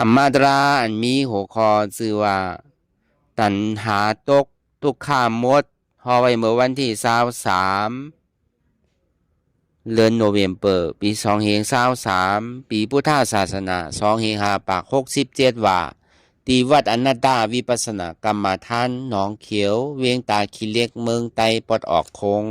รรมตราอันมีหัวข้อชื่อว่าตัณหาตกทุกขามดฮอไว้เมื่อวันที่23เดือนโนเวมเบอร์ปี2523ปีพุทธศาสนา2567ว่าที่วัดอนัตตาวิปัสสนากรรมฐานหนองเขียวเวียงตาขี้เหล็กเมืองไตปลดออกคง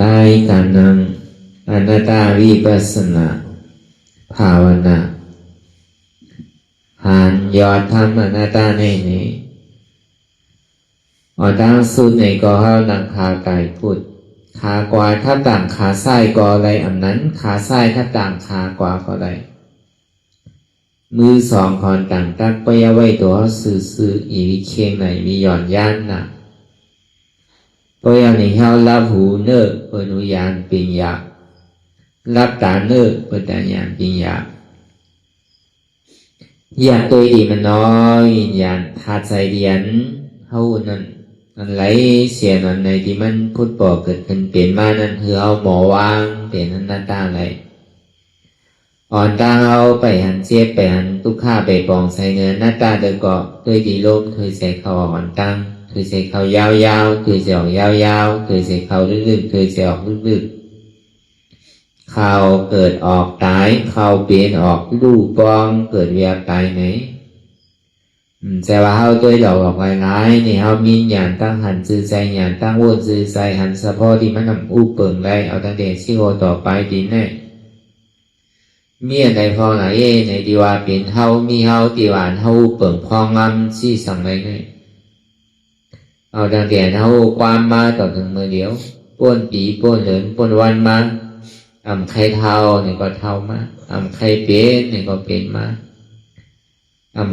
รายการนังอนัตตาวิปัสสนาภาวนาหานยอดธรรมอนัตตาในนี้อตั้งสุดในก็เฮานังขาไก่พุดขากวาถ้าต่างขาซ้ายก็อะไรอันนั้นขาซ้ายถ้าต่างขากวาก็ได้มือสองคอนต่างตักไปเอาไว้ตัวซื่ออีวิเคียงไหนมีหย่อนย่านนะก็ยังในเฮารับหูเนื้อเปิดหูยานปิญญารับตาเนื้อเปิดตาญาณปิญญาอยากตัวดีมันน้อยวิญญาณธาตุใจเดียนเฮานั่นอันไหลเสียนั่นในที่มันพุทธบอกเกิดขึ้นเปลี่ยนมานั่นคือเอาหมอวางเปลี่ยนนั้นหน้าตาอะไรอ่อนตาเอาไปหันเจ็บไปหันทุกข้าไปปองใส่เนื้อหน้าตาเดกาะด้วยดีลมเคยใส่เขาอ่อนตั้งเคยใส่เขายาวๆเคยใส่ออกยาวๆเคยใส่เขาลึกๆเคยใส่ออกลึกๆเขาเกิดออกตายเขาเปลี่ยนออกดูปองเกิดเวียตายไหนแต่ว่าเฮาตัวเราออกง่ายๆนี่เฮามีญาณตั้งหันซื่อใจญาณตั้งวนซื่อใจหันเฉพาะที่มันนำอู้เปิงได้เอาตั้งแต่สิโอต่อไปดีแน่มีอันใดพอไหนในดีว่าเป็นเฮามีเฮาที่ว่าเฮาเปิงพองงำสิสั่งได้ไงเอาตั้งแต่เฮาความมาต่อถึงมือเดียวป้วนปีป้วนเหลินป้วนวันมาใครเท่านี่ก็เท่ามาใครเป็นนี่ก็เป็นมา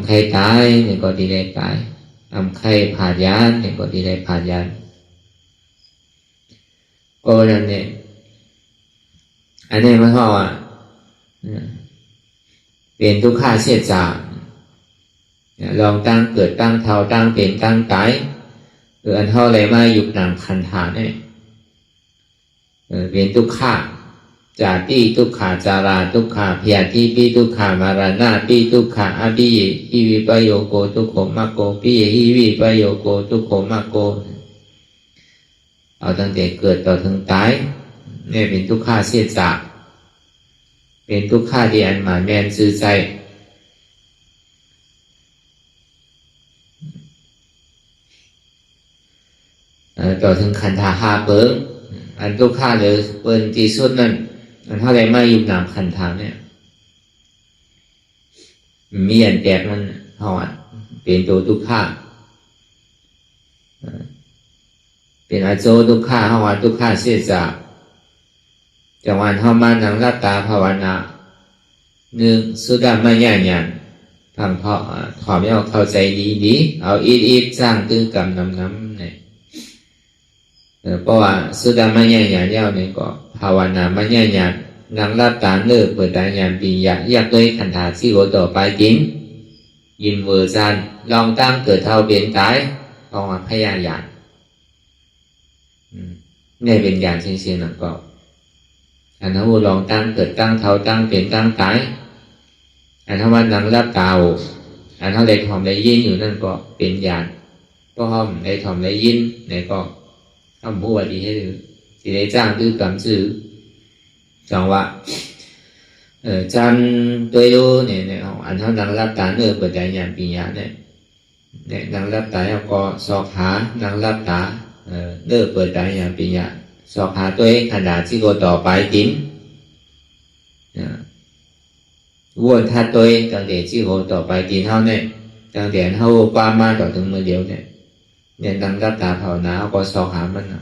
ใครตายนี่ก็ดีได้ตายใครผ่านยานนี่ก็ดีได้ผ่านยานก็นั่นเนี่ยอันนี้มันเขาอ่ะเป็นทุกข้าเสียจากลองตั้งเกิดตั้งเท่าตั้งเป็นตั้งตายหรืออันเท่าไรมายุบหนังคันฐานเนี่ยเป็นทุกข้าจาติทุกขาจาราทุกขาพยาธิปิทุกขามาราณาปิทุกขาอภิหิวิปโยโกทุกขมะโกปิหิวิปโยโกทุกขมะโกเอาตั้งแต่เกิดต่อถึงตายเนี่ยเป็นทุกขาเสียจากเป็นทุกขาที่อันหมายแมนซื่อใจต่อถึงขันธาหาเปิงอันทุกขาเลยเปิงที่สุดนั่นอันเท่าไรไม่ยุบนามคันธาเนี่ยมีอันแตกมันหอดเป็นตัวทุกขาเป็นอาโจทุกขาหอดทุกขาเสียจากจังหวะเข้ามาหนังรับตาภาวนาหนึ่งสุดาไม่แย่ยันพังเพาะขอไม่เอาเข้าใจดีเอาอีดสร้างตื้อกรรมน้ำเนี่ยเพราะว่าสุดาไม่แย่ยันเย้าเนี่ยก็ภาวนาไม่แย่ยันหนังรับตาเลิกเปิดตาญาณปีอยากด้วยขันธาที่โอต่อไปจริงยินเวอร์ซันลองตั้งเกิดเท่าเปลี่ยนตายเอามาพยายามเนี่ยเป็นอย่างเช่นนั้นก็อันนั้นลองตั้งเกิดตั้งเท่าตั้งเปลี่ยนตั้งตายอันนั้นว่านังรับตาอันนั้นได้ทอมได้ยินอยู่นั่นก็เป็นญาณก็ห้อมได้ทอมได้ยินในก็ทำผู้ว่าดีให้ดูที่ได้จ้างคือกรรมสื่อจังว่าจันตัวดูเนี่ยอันนั้นนังรับตาเปิดใจญาณปีญาเนี่ย เนี่ยนางรับตาแล้วก็สอกหานางรับตาเลิกเปิดตาอย่างปีญาสอกหาตัวเองขนาดที่โกต่อไปติ้นวนทัดตัวเองตั้งแต่ที่โกต่อไปติ้นเท่าเนี่ยตั้งแต่เท่าความมาต่อถึงมือเดียวเนี่ยนางรับตาภาวนาก็สอกหามันนะ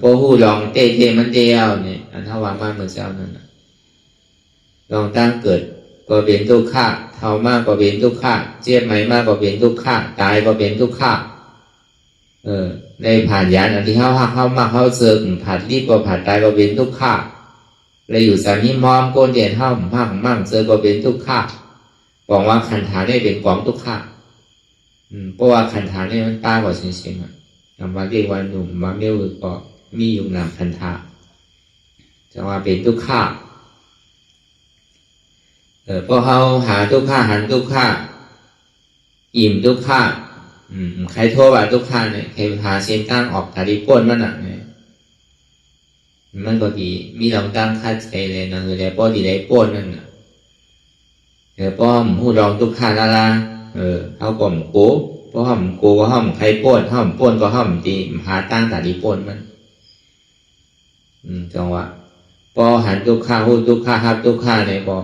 พอหูลองเตะมันเดียวเนี่ยอันเท่าวางมาเมื่อเช้านั่นลองตั้งเกิดก็เป็นทุกข์ข้าเท่ามากก็เป็นทุกข์ข้าเจ็บไหมมากก็เป็นทุกข์ข้าตายก็เป็นทุกข์ข้าในผ่านยานอันที่เข้าหักเข้ามากเข้าเสื่อมผัดรีบก็ผัดตายก็เป็นทุกข์ข้าเลยอยู่สามีมอมโกนเดียนเข้ามั่งมั่งเสื่อก็เป็นทุกข์ข้าบอกว่าขันธาได้เป็นกองทุกข์ข้าเพราะว่าขันธาได้มันตากว่าเสียงคำว่าเรียกว่าหนุ่มมาเมียวก็มีอยู่นามขันธาจะว่าเป็นทุกข์ข้าพอเขาหาทุกข้าหันทุกข้าอิ่มทุกข้าใครโทษว่าทุกข้าเนี่ยใครหาเส้นตั้งออกตาดีป้นมันเนี่ยมันก็ดีมีลองตั้งค่าใจเลยนะคือแต่ป้อดีได้ป้นนั่นน่ะป้อมผู้รองทุกข้าละละเขาก่อมโก้ป้อมโก้ก็ห้อมใครป้นห้อมป้นก็ห้อมดีหาตั้งตาดีป้นมันจังหวะป้อหันทุกข้าหูทุกข้าฮับทุกข้าในป้อ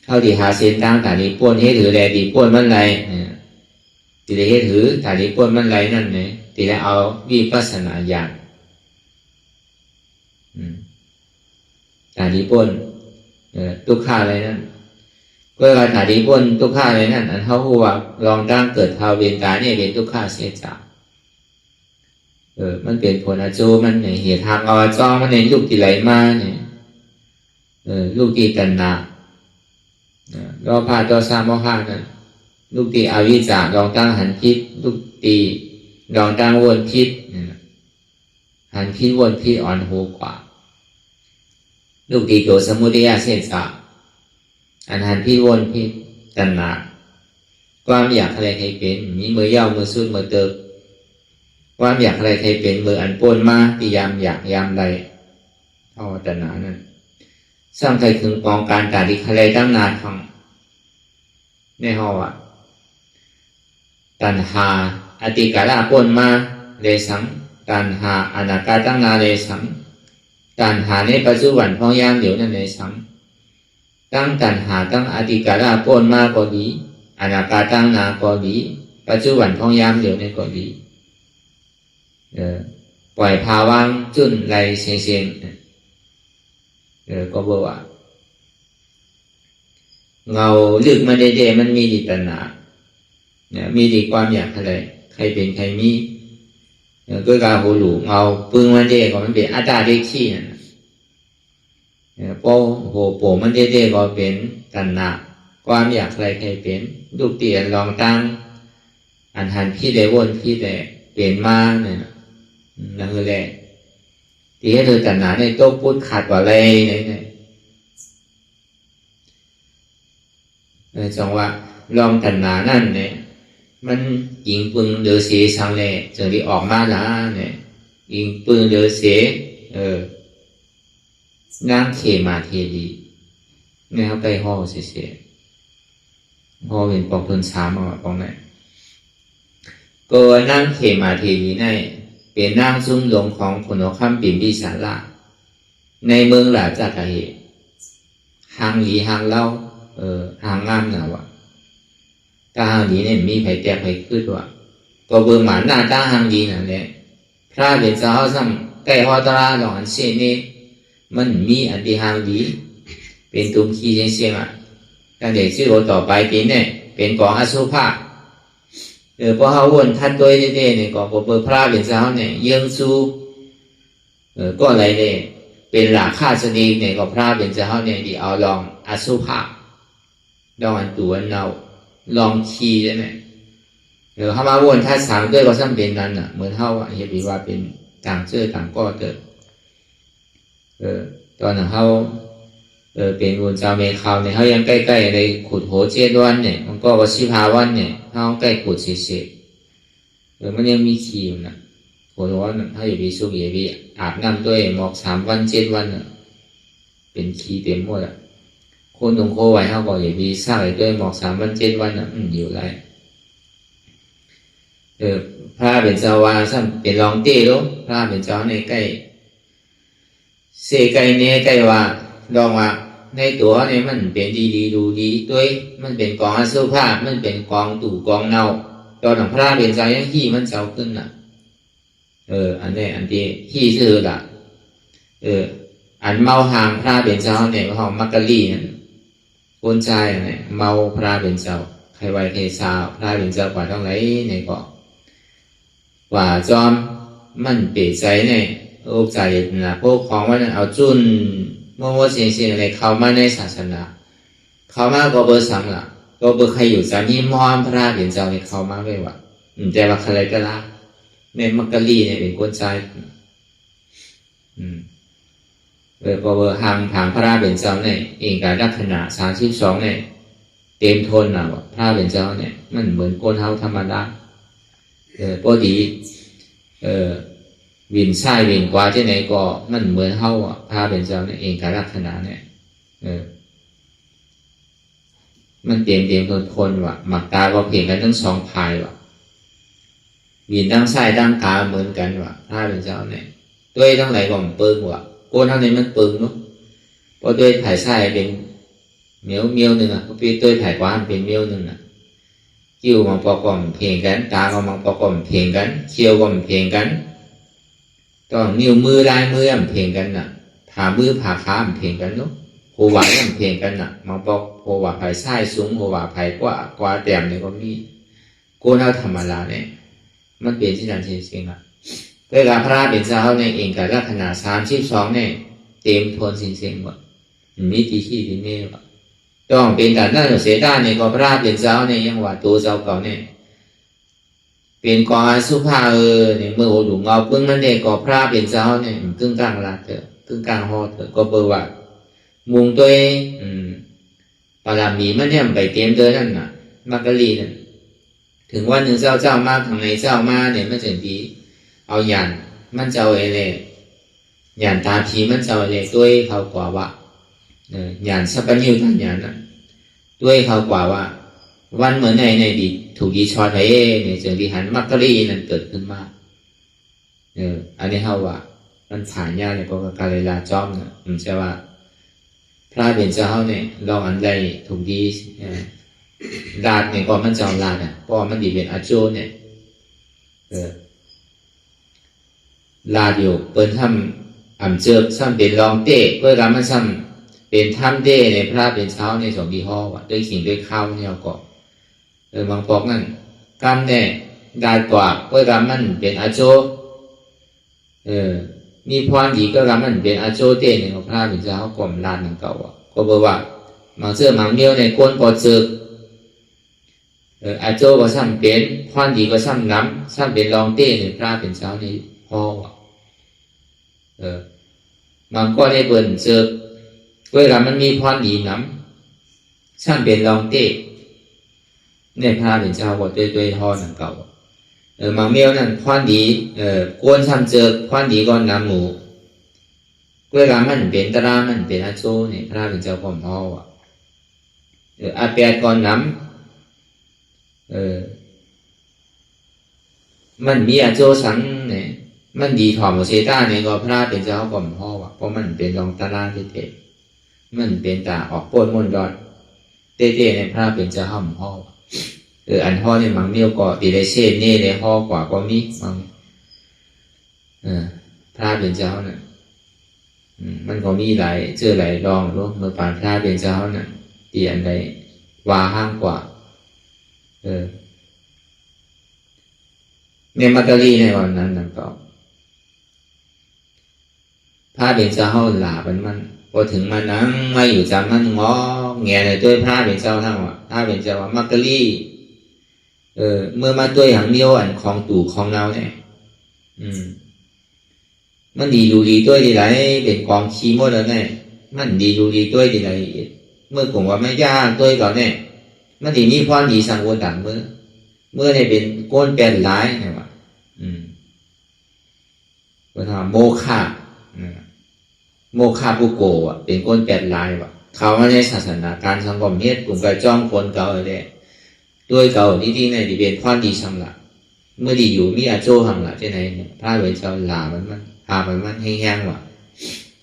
เท่าที่หาเส้นตั้งตาดีป้นให้ถือแลดีป้นมันไรตีได้ให้ถือตาดีป้นมันไรนั่นเนี่ยตีได้เอาวิปัสสนาญาณตาดีป้นทุกข้าอะไรนั่นก็การตาดีป้นทุกข้าอะไรนั่นอันเขาหัวลองตั้งเกิดเท้าเวียนตาเนี่ยเป็นทุกข้าเสียจากมันเป็นผลอาจูมันเนี่ยเหตุทางเอาจ้องมันในลูกที่ไหลมาเนี่ยลูกที่ตัณหาโลภะโทสะโมหะนั่นลูกที่อวิชชาลองตั้งหันพิษลูกที่ลองตั้งวนพิษหันพิษวนพิษอ่อนหูกว่าลูกที่ตัวสมุทัยเสสะอันหันพิษวนพิษตัณหาความอยากอะไรใครเป็นมีมือย่อมือสุดมือเติบความอยากอะไรใครเป็นมืออันป้นมาที่ยามอยากยามใดเท่าตัณหานั่นสร้างใครถึงกองการตาดิคเลตั้งนานฟังในห้องตัณหาอติกาลาป้นมาเลสังตัณหาอนาคาตั้งนาเลสังตัณหาในปัจจุบันพองยามเดี๋ยวนั้นเลสังตั้งตัณหาตั้งอติกาลาป้นมาก็ดีอนาคาตั้งนาก็ดีปัจจุบันพองยามเดี๋ยวนั้นก็ดีปล่อยภาวังจุนไรเสียงก็บอกว่าเงาลึกมาเดๆมันมีดิตัณหาเนี่ยมีดีความอยากอะไรใครเป็นใครมีก็กาหูหลูเงาปึงมันเดก็มันเป็นอัตตาเด็กขี้นั่นโปโหโปมันเดก็เป็นตัณหาความอยากอะไรใครเป็นลูกเตียนลองตั้งอันหันพี่ได้วนพี่ได้เปลี่ยนมาเนี่ยนั่นคือแหละที่ให้เธอตัณหาในโต๊ะพูดขาดกว่าอะไรเนี่ยจังว่าลองตัณหานั่นเนี่ยมันยิงปืนเดือเสียสังเลยจึงได้ออกมาละเนี่ยยิงปืนเดือเสียนั่งเขมาเทดีเนี่ยเขาไปห่อเสียห่อเป็นปอกเพิ่นสามมาปองไหนก็นั่งเขมาเทดีในเป็นนั่งซุ้มลงของผลข้ามปิ่นพิสาระในเมืองหลาจากเหตุหางหลีหางเล่าหางงามหนาวะตาหางหลีเนี่ยมีไผ่แตกไผ่ขึ้นวะก็เบิ่งหมาหน้าตาหางหลีนั่นแหละพระเป็นเจ้าซ้ำใกล้ฮอตราหลอนเสียนี่มันมีอันที่หางหลีเป็นตุ่มขี้เสียงอ่ะตั้งแต่ชื่อต่อไปปีเนี่ยเป็นกองอสุภะพอเขาวนทัดโดยเด้เนี่ยก็เปิดพระเป็นเจ้าเนี่ยเยื่องซูก็อะไรเนี่ยเป็นหลักข้าสนีเนี่ยก็พระเป็นเจ้าเนี่ยดีเอาลองอสุภะลองอันตัวเนาลองขี้ใช่ไหมเขามาวนทัดสามด้วยก็ซ้ำเป็นนั้นอ่ะเหมือนเขาเห็นดีว่าเป็นต่างเชื่อต่างก็เกิดตอนนั้นเขาเป็นวนเจ้าเมฆาวเนี่ยเขายังใกล้ๆในขุดโหเจดวันเนี่ยมันก็ว่าชิพาวันเนี่ยเขาใกล้ขุดเฉยๆมันยังมีขี้อยู่นะโหวันถ้าอยู่ดีสุกอยู่ดีอาบน้ำด้วยหมอก3 วัน 7 วันเป็นขี้เต็มหมดอ่ะค คนตรงโคไว้เขาก็อย่ามีสร้างด้วยหมอก3 วัน 7 วันนะอยู่ไรพระเป็นเจ้าวาซ้ำเป็นรองเต้ลูกพระเป็นเจ้าในใกล้เสไกเนใกล้ว่าลองว่าในตัวเนี่ยมันเป็นดีดูดีด้วยมันเป็นกองอสุภะมันเป็นกองตู่กองเนาตอนของพระเป็นเจ้ายังขี้มันเจ้าขึ้นน่ะอันนี้อันที่ขี้ชื่อละอันเมาหางพระเป็นเจ้าเนี่ยเขามักกะลี่นั่นคนชายเนี่ยเมาพระเป็นเจ้าใครไว้ใครสาวพระเป็นเจ้ากว่าต้องไหนเนี่ยก็ว่าจอมมันเปรตใจเนี่ยโอ้ใจนะพวกของว่าเอาจุนมั่วเสียงอะไรเข้ามาในศาสนาเข้ามาก็เบอร์สังละก็เบอร์ใครอยู่จากนี้มอนพระเป็นเจ้าเนี่ยเข้ามาด้วยว่าแต่ว่าใครก็ละเนี่ยมักกะลี่เนี่ยเป็นคนชายก็เบอร์หางผางพระเป็นเจ้าเนี่ยเองการลักษณะ32เนี่ยเต็มทนนะว่าพระเป็นเจ้าเนี่ยมันเหมือนคนเฮาธรรมดาพอดีวินซ้ายวินขวาที่ไหนก็มันเหมือนเฮาอ่ะพระเป็นเจ้าเนี่ยเองการลักษณะเนี่ยมันเต็มทนว่ะหมักตาก็เพียงกันทั้ง2 พายว่ะวินทั้งซ้ายทั้งขวาเหมือนกันว่ะพระเป็นเจ้าเนี่ยด้วยทั้งไหนก็มันเปิงว่ะโกนทั้งไหนมันเปิงเนาะเพราะด้วยถ่ายซ้ายเป็นเมียวหนึ่งอ่ะเพราะด้วยถ่ายขวาเป็นเมียวหนึ่งอ่ะคิ้วมันประกอบเพลงกันตาก็มันประกอบเพลงกันเคี้ยวก็มันเพลงกันต้องนิ้วมือลายมือมันเพลงกันน่ะผ่ามือผ่าขามันเพลงกันเนาะหัวไหวมันเพลงกันน่ะมันบอกหัวไหวภายซ้ายสูงหัวไหวภายกว่าแต้มเนี่ยก็มีโกนเอาธรรมดาเนี่ยมันเป็นที่นั่นจริงๆอ่ะเวลาพระเป็นเจ้าในเองกับลักษณะ32เนี่ยเต็มทนจริงๆหมดมีที่ที่นี่ว่ะต้องเป็นแต่นั่นเสียด้านเนี่ยก็พระเป็นเจ้าเนี่ยยังว่าตัวเจ้าเก่าเนี่ยเป็นกองอสุภะเนี่ยเมื่อโอดุงเอาปึ้งนั่นเองก็พระเป็นเจ้าเนี่ยกึ่งกลางลาเถอะกึ่งกลางหอเถอะก็เบอร์ว่ามุงตัวเองปรามีมันเนี่ยไปเตรียมเดินนั่นน่ะมักกะลีนั่นถึงวันหนึ่งเจ้ามาทางไหนเจ้ามาเนี่ยมันจะดีเอาหยันมันเจ้าเอเล่หยันตาผีมันเจ้าเอเล่ด้วยเขากว่าว่าหยันสัพพะนิวทันหยันน่ะด้วยเขากว่าว่าวันเหมือนในดีถูกดีชอดไปเนี่ยจึงดีหันมักกะลีนั่นเกิดขึ้นมาอันนี้เขาว่ามันผ่านยากเนี่ยเพราะการเวลาจ้อมเนี่ยมันใช่ว่าพระเป็นเจ้าเนี่ยลองอันใดถูกดีลาดเนี่ยก็มันเจ้าลาดอ่ะเพราะมันดีเป็นอาโจเนี่ยลาดอยู่เปิ้นทำอ่ำเจิบซ้ำเป็นรองเต้เพื่อการมันซ้ำเป็นถ้ำเต้ในพระเป็นเช้าใน2 ยี่ห้อว่ะด้วยสิ่งด้วยข้าวเนี่ยก็บางปอกนั่นกำเนี่ยได้กว่าเพื่อการมันเป็นอาโจมีพรดีก็การมันเป็นอาโจเต้ในของพระเป็นเช้ากลมลาดหนังเก่าอ่ะก็บอกว่ามังเสื้อมังเมียวในก้นปอดเจิบอาโจก็ซ้ำเป็นพรดีก็ซ้ำน้ำซ้ำเป็นรองเต้ในพระเป็นเช้าในห้อมันก็ได้เบิ่นเจอเวลามันมีพรดีน้ำช่างเป็นรองเต้เนี่ยพระเป็นเจ้าก็ด้วยห่อหนังเก่ามังเมียวนั่นพรดีกวนช่างเจอพรดีก่อนน้ำหมูเวลามันเป็นตรามันเป็นอาโจเนี่ยพระเป็นเจ้าก็ห่ออาเปียก่อนน้ำมันมีอาโจสังเนี่ยมันดีถอมเซต้าเนี่ยก็พระเป็นเจ้าก่อมห่อว่ะเพราะมันเป็นรองตาลาเตะมันเป็นตาออกโปนมนดอดเตะในพระเป็นเจ้าห่อมห่ออันห่อเนี่ยมังเมียวก็ตีได้เช่นนี่ในห่อกว่าก็มีมังพระเป็นเจ้าน่ะมันก็มีหลายเจอหลายรองรู้เมื่อปานพระเป็นเจ้าน่ะตีอันใดว่าห้างกว่าเนี่ยมัตตาลีในวันนั้นนั่นก็พระเป็นเจ้าหลามันพอถึงมานั่งมาอยู่จำมันงอแงเลยด้วยพระเป็นเจ้าทั้งว่าพระเป็นเจ้าว่ามัตตาลีเมื่อมาด้วยอย่างเดียวอันของตู่ของเราเนี่ยมันดีดูดีด้วยดีไรเป็นกองขี้มดแล้วเนี่ยมันดีดูดีด้วยดีไรเมื่อผมว่าไม่ยากด้วยก่อนเนี่ยมันดีมีความดีสังวนต่างเมื่อเนี่ยเป็นก้นเป็นร้ายเนี่ยว่าก็ทำโมฆะปุโกะเป็นก้นแปดลายว่ะ เขามาในศาสนาการสังคมเฮ็ดกลุ่มกระจ้องคนเก่าเลยด้วยเก่าที่ในที่เป็นความดีสังละเมื่อดีอยู่มีอาโจหังละที่ไหนพระเวชเจ้าหลามันพามันแห้งๆว่ะ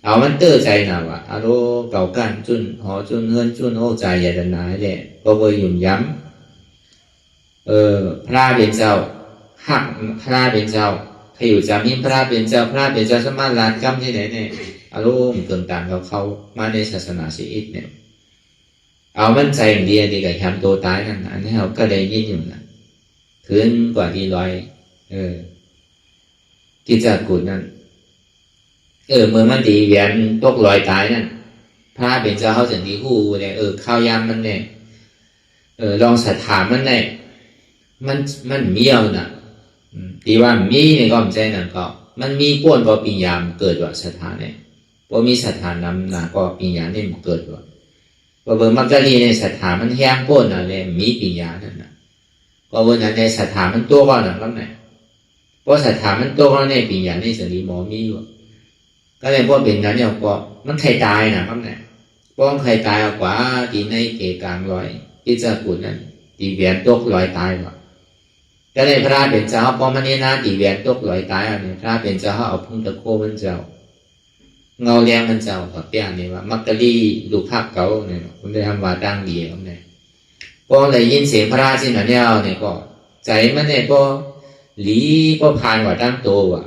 เอามันเตอใจหนาวะอารมณ์เก่ากันจุนหอจุนเฮือนจุนโอ้ใจใหญ่ดันหนาเนี่ยก็เวยุ่มย้ำพระเป็นเจ้าหักพระเป็นเจ้าใครอยู่จำยิ่งพระเป็นเจ้าสมาลานกรรมที่ไหนเนี่ยอารมณ์เกินต่างกับเขามาในศาสนาชีอิตเนี่ยเอามันใจอย่างเดียวดีกับแคมตัวตายนั่นอันนี้เราก็เลยยิ่งอยู่นะคืนกว่าที่ร้อยที่จะกุดนั่นเมื่อมันดีเวียนตกลอยตายนั่นพระเป็นเจ้าเขาสันติหูเนี่ยข้าวยามมันเนี่ยลองศรัทธามันเนี่ยมันมีเอานะที่ว่ามีเนี่ยก็ไม่ใช่นั่นก็มันมีป้วนก็ปิญญามเกิดว่าศรัทธาเนี่ยพอมีศรัทธานำนะก็ปิญญาเนี่ยมันเกิดว่าพอเบอร์มักกะลีในศรัทธามันแห้งป้วนอะไรมีปิญญานั่นนะก็วันนั้นในศรัทธามันตัวก่อนนะครับเนี่ยเพราะศรัทธามันตัวก่อนในปิญญาในสติหมอมีอยู่ก็เลยพอเป็นนั้นเนี่ยก็มันใครตายนะครับเนี่ยป้องใครตายกว่าที่ในเกกลางลอยที่จะกุดนั้นที่เวียนตกลอยตายว่าก็เลยพระเป็นเจ้าพอมันนี่นะที่เวียนตกลอยตายเนี่ยพระเป็นเจ้าเอาพุ่งตะโคมันเจ้าเงาแดงมันเจ้ากับเปียนี่ว่ามักกะลีดูภาพเก่าเนี่ยผมได้ทำว่าดังดีครับเนี่ยพอเลยยินเสียงพระที่นั่นเนี่ยก็ใจมันเนี่ยก็หลีก็ผ่านว่าตั้งโตว่ะ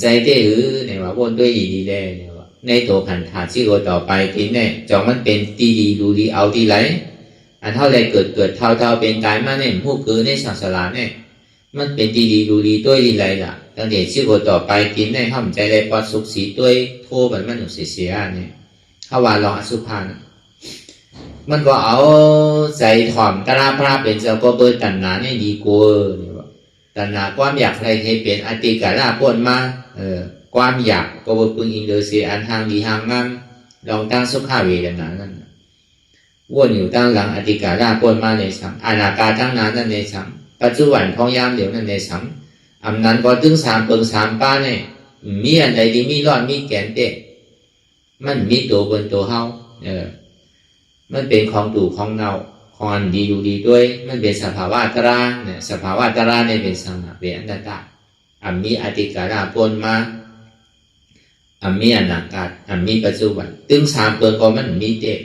ใจเต้เนี่ยว่าวนด้วยดีๆได้เนี่ยว่าในตัวขันธาที่เราต่อไปทีเนี่ยจองมันเป็นตีดีดูดีเอาทีไรอันเท่าไรเกิดเท่าเป็นตายมาเนี่ยผู้คือในศาสนาเนี่ยมันเป็นตีดีดูดีด้วยดีไรล่ะตั้งแต่ที่เราต่อไปทีเนี่ยห้ามใจไรปอดสุขสีด้วยโทมันหนุนเสียเนี่ยถ้าว่าลองอสุภามันก็เอาใจถ่อมตราพระเป็นเจ้าก็เบิดตัณหาเนี่ยดีกว่าเนี่ยว่าตัณหาความอยากอะไรให้เป็นอติกาลาพ้นมาความอยากก็บ่พึงอิงโดยเสียอันทางดีทางงามลองตั้งสุขาเวทนานั่นวนอยู่ตั้งหลังอติกาลาพ้นมาในสังอนาคาทั้งนั้นนั่นในสังปัจจุบันของยามเดี๋ยวนั้นในสังอำนั้นก็ถึง3 เปิง 3 ป้าเนี่ยมีอันใดที่มีรอดมีแก่นเตะมันมีตัวบนตัวเฮามันเป็นของตู่ของเนาของอันดีอยู่ดีด้วยมันเป็นสภาวะตราเนี่ยสภาวะตราเนี่ยเป็นสังขารเป็นอนัตตาอันมีอติกาลาพ้นมาอันมีอนาคตอันมีปัจจุบันถึง3 เปิงก็มันมีเตะ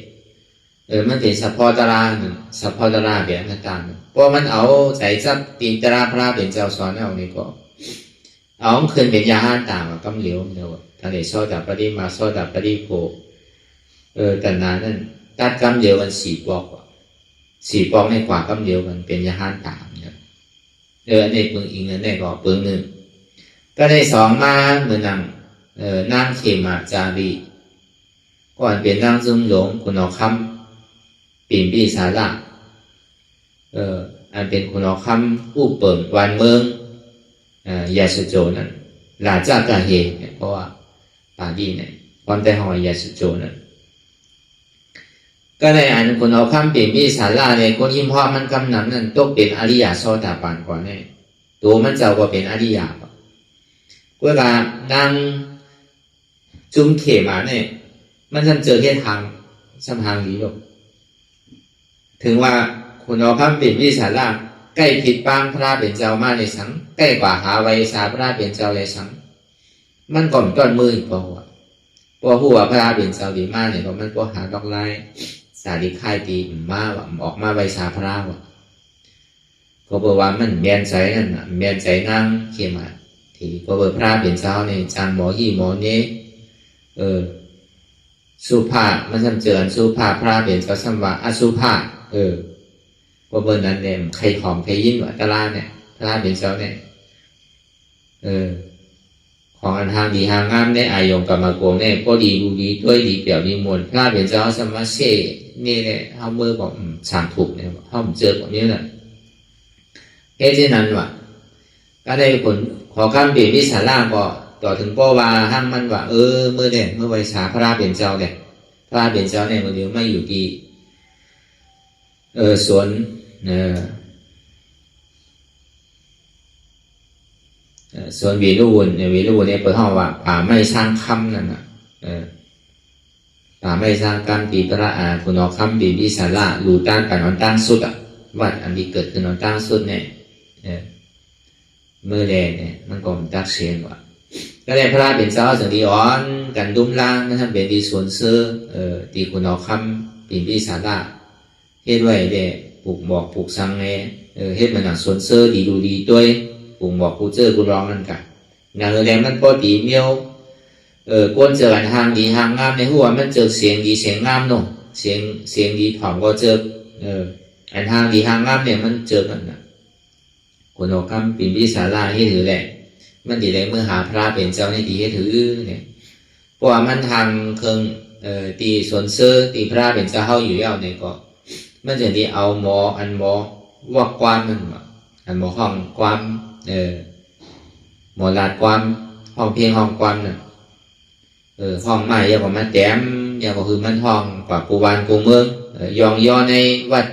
มันเป็นสภาวะตราสภาวะตราเป็นอนัตตาเพราะมันเอาใจจับตีนตราพระเป็นเจ้าสอนเอานี่ก็เอาขึ้นเป็นยาห้าต่างกับกำเหลียวเนี่ยทางไหนโซดาปริมาโซดาปริโภแต่นานนั้นตัดกำเหลียวกัน4 ปอกในกว่ากำเหลียวกันเป็นยาห้าต่างเนี่ยอันนี้ปึงอีกอันนี้ก็ปึงหนึ่งก็ได้2มาเหมือนนางเขมาจารีก่อนเป็นนางซุ่มหลงคุณเอาคำปิ่นปีสาระอันเป็นคุณเอาคำผู้เปิดวันเมืองยาสโจนั่นหลาจากาเหตุเนี่ยเพราะว่าปาดีเนี่ยความแต่หอยยาสโจนั่นก็ในอันคุณเอาคำปิ่นปีสาระเนี่ยคนยิ้มพ่อมันกำนำนั่นต้องเป็นอริยโสดาปันก่อนเนี่ยตัวมันเจ้าก็เป็นอริยเวลานั่งจุ่มเขมาเนี่ยมันทำเจอแค่ทางนี้หรอกถึงว่าคุณเอาคำปิ่นปีสาระใกล้ผิดปางพระเป็นเจ้ามาในสังใกล้กว่าหาไว้สาพระเป็นเจ้าในสังมันก่อนต้นมืออีกพอหัวพระเป็นเจ้าดีมากเนี่ยก็มันก็หาดอกไม้สาดิค่ายตีมาว่าออกมาไว้สาพระว่ะก็บอกว่ามันเมียนใจนั่นน่ะเมียนใจนั่งเขียมาที่ก็บอกพระเป็นเจ้าในจางหมอหีหมอเนี้สุภามันทำเจอสุภาพระเป็นเจ้าสัมวะอสุภาก็เบอร์นั้นเนี่ยใครหอมใครยินว่าตลาเนี่ยตลาเป็นเจ้าเนี่ยของอันทางดีทางงามเนี่ยอายงกับมาโกงเนี่ยก็ดีดูดีด้วยดีเปี่ยวดีมวลพระเป็นเจ้าสมมาเช่นี่เนี่ยเขาเมื่อบอกสั่งถูกเนี่ยเขาเจอแบบนี้แหละเฮ้ยที่นั้นว่ะก็ได้ผลขอข้ามเปลี่ยนวิสาระก็ต่อถึงก็ว่าห้างมันว่าเมื่อเนี่ยเมื่อไวสาพระเป็นเจ้าเนี่ยพระเป็นเจ้าเนี่ยมันเดียวไม่อยู่ดีสวนส่วนวีรุวนเนี่ยเปิดห้องว่าป่าไม่สร้างคำนั่นน่ะ ป่าไม่สร้างกรรมปีพระคุณอคำปีวิสาระหลู่ต้านกันนอนตั้งสุดวัดอันนี้เกิดขึ้นนอนตั้งสุดเนี่ยเมื่อแดเนี่ยมันก็มันตักเชียงว่ะก็ได้พระเป็นเจ้าสังดีอ่อนกันดุมล่างนั่นเป็นดีส่วนเสื้อตีคุณอคำปีวิสาระเฮ็ดไว้เด้ปลูกบอกปลูกสังไงเฮ็ดมันหนักส่วนเสื้อดีดูดีด้วยปลูกบอกกูเจอกูร้องนั่นกันอย่างแรงมันก็ตีเมียวก้นเจอกันทางดีทางงามในหัวมันเจอเสียงดีเสียงงามเนาะเสียงดีถ่อมก็เจออันทางดีทางงามเนี่ยมันเจอกันนะคนออกคำปีนวิสาราให้ถือแหละมันดีเลยเมื่อหาพระเป็นเจ้าให้ดีให้ถือเนี่ยเพราะว่ามันทางเครื่องตีส่วนเสื้อตีพระเป็นเจ้าเข้าอยู่ยาวเนี่ยก็มันจะดีเอาหมออันหมอว่าความมันอันหมอห้องความหมอลาดความห้องเพียงห้องความน่ะห้องใหม่ยังกว่ามันแต้มยังก็คือมันห้องกว่ากูวานกูเมืองยองย่อในวัด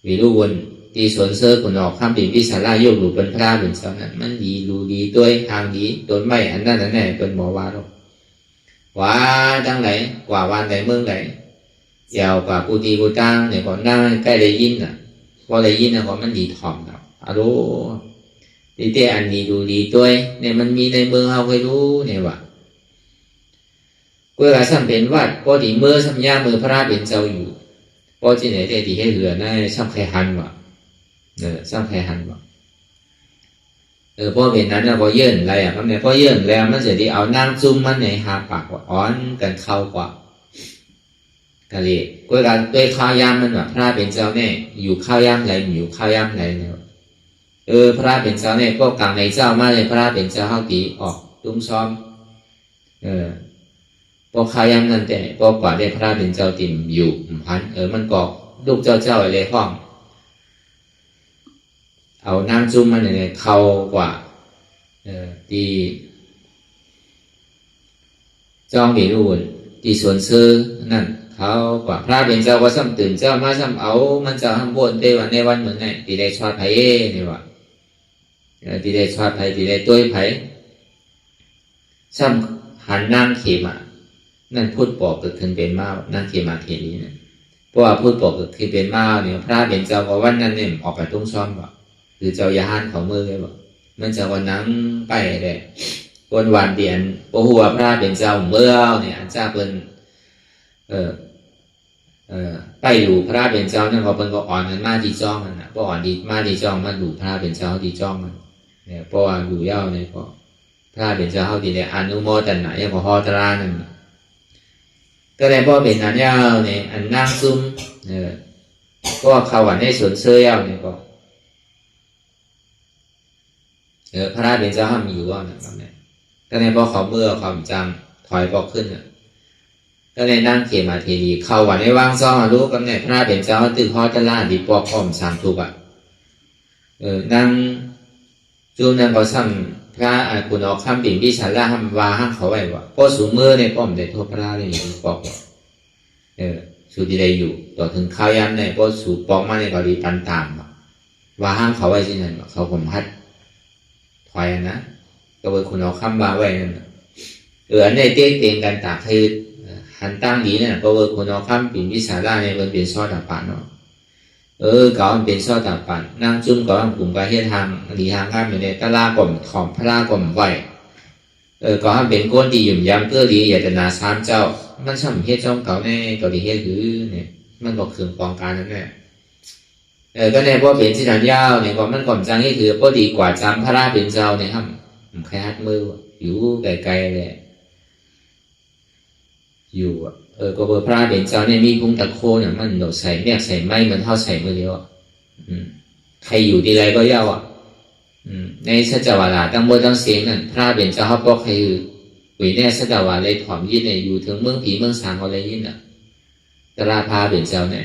วิรุวนตีสวนเสื้อคนออกข้ามปีพิสาราโยกหลุดเป็นพระเป็นเจ้านั้นมันดีรูดีด้วยทางดีต้นไม้อันนั้นนั่นแหละเป็นหมอวาหรอกว่าจังไหนกว่าวันไหนเมืองไหนยาวกว่ากูตีกูตั้งเนี่ยก่อนหน้าใกล้ได้ยินพอได้ยินก็มันดีถ่อมแล้วอะโรดีแต่อันดีดูดีด้วยเนี่ยมันมีในเมืองเราเคยรู้เนี่ยว่าเวลาสัมเป็นวัดพอดีเมื่อสัมยาเมื่อพระเป็นเจ้าอยู่พอที่ไหนได้ดีให้เหลือในสัมไคหันว่ะสัมไคหันว่ะพอเป็นนั้นพอเยื่นอะไรมันเนี่ยพอเยื่นแล้วมันจะได้เอานั่งซุ่มมันในหาปากว่าอ้อนกันเข้ากว่ากะเลยเวลาด้วยข้าวยามมันว่ะพระเป็นเจ้าเนี่ยอยู่ข้าวยามไหนอยู่ข้าวยามไหนเนี่ยพระเป็นเจ้าเนี่ยก็กลางในเจ้ามาเลยพระเป็นเจ้าเข้าตีออกตุ้มซ้อมพอข้าวยามนั่นแต่พอกว่าได้พระเป็นเจ้าติ่มอยู่พันมันก็ลูกเจ้าอะไรห้องเอาน้ำจุ่มมันเนี่ยเข้ากว่าที่จ้องมีรูนที่สวนซื้อนั่นเขากว่าพระเป็นเจ้าก็ซ้ำตื่นเจ้ามาซ้ำเอามันจะห้ามบนได้วันในวันเหมือนไงที่ได้ชอดไผ่เนี่ยว่ะที่ได้ชอดไผ่ที่ได้ต้วยไผ่ซ้ำหันนั่งเขมานั่นพูดปอกเกิดขึ้นเป็นมานั่งเขมาเขนี้เนี่ยเพราะว่าพูดปอกเกิดขึ้นเป็นมาเนี่ยพระเป็นเจ้าก็วันนั้นเนี่ยออกไปตุ้งซ้อมว่ะคือเจ้ายาหันเขามือเลยว่ะมันจะวันนั้นไปเลยวันวันเดียนพอหัวพระเป็นเจ้าเมื่อเนี่ยอันเจ้าเป็นไปอยู่พระเป็นเจ้านั่นเขาเป็นก็อ่อนกันมาดีจ้องมันนะเพราะอ่อนดีมาดีจ้องมาดูพระเป็นเจ้าดีจ้องมันเนี่ยเพราะว่าอยู่เย้าเนี่ยก็พระเป็นเจ้าเขาดีเลยอนุโมทนาอย่างพอฮอตรานั่นก็เลยพอเป็นอันเย้าเนี่ยอันนั่งซุ่มก็เขาหวานให้สวนเสื้อเย้าเนี่ยก็พระเป็นเจ้าห้ามอยู่ว่าเนี่ยก็เลยพอเขาเมื่อความจำถอยพอขึ้นก็เลยนั่งเขมาเทดีเข้าวันในว่างซ่องรู้กันเนี่ยพระเป็นเจ้าตื่นฮอตล่าดีปอกอ้อมสามทุกนั่งจูนั่งก็ซ้ำพระคุณออกคำปิ่นพิชาล่าห้ามวาห้ามเขาไว้ว่าพอสูงมือในป้อมได้ทั่วพระเลยอยู่ปอกสูดีได้อยู่ต่อถึงข้าวย้ำเนี่ยพอสูปอกมาในกอดีปันตามว่าห้ามเขาไว้ที่นั่นเขาผมพัดถอยนะก็เป็นคุณออกคำวาไว้นั่นอันในเตี้ยเตียงกันตากให้หันตั้งดีเนี่ยก็เป็นคนเอาข้ามปิ่นวิสาราเนี่ยมันเป็นซอดาปันเนาะก็มันเป็นซอดาปันนั่งจุ่มก็ต้องกลุ่มการเฮ็ดทางดีทางข้ามอยู่ในตะลากล่อมถอมพระลากล่อมไหวก็ให้เป็นก้นดีหยุ่มย้ำเพื่อดีอยากจะนาสามเจ้ามันช่ำเฮ็ดจ้องเก่าในก็ดีเฮ็ดคือเนี่ยมันบอกเครื่องปองการนั่นแหละก็ในพอเป็นสินยาวเนี่ยก็มันก่อมจังให้คือพอดีกว่าจำพระราเป็นเจ้าเนี่ยครับแค่ฮัดมืออยู่ไกลๆเลยอยู่ก็เบอร์พระเป็นเจ้าเนี่ยมีพุงตะโคเนี่ยมันโดดใส่แมกใส่ไม้มันเท่าใส่มือเดียวใครอยู่ที่ไรก็เย้าในสัจวาลาตั้งบนตั้งเสียงนั่นพระเป็นเจ้าเขาบอกใครอยู่วิเนี่ยสัจวาเลยถอมยินเนี่ยอยู่ถึงเมืองผีเมืองสางเขาเลยยินตราพาเป็นเจ้าเนี่ย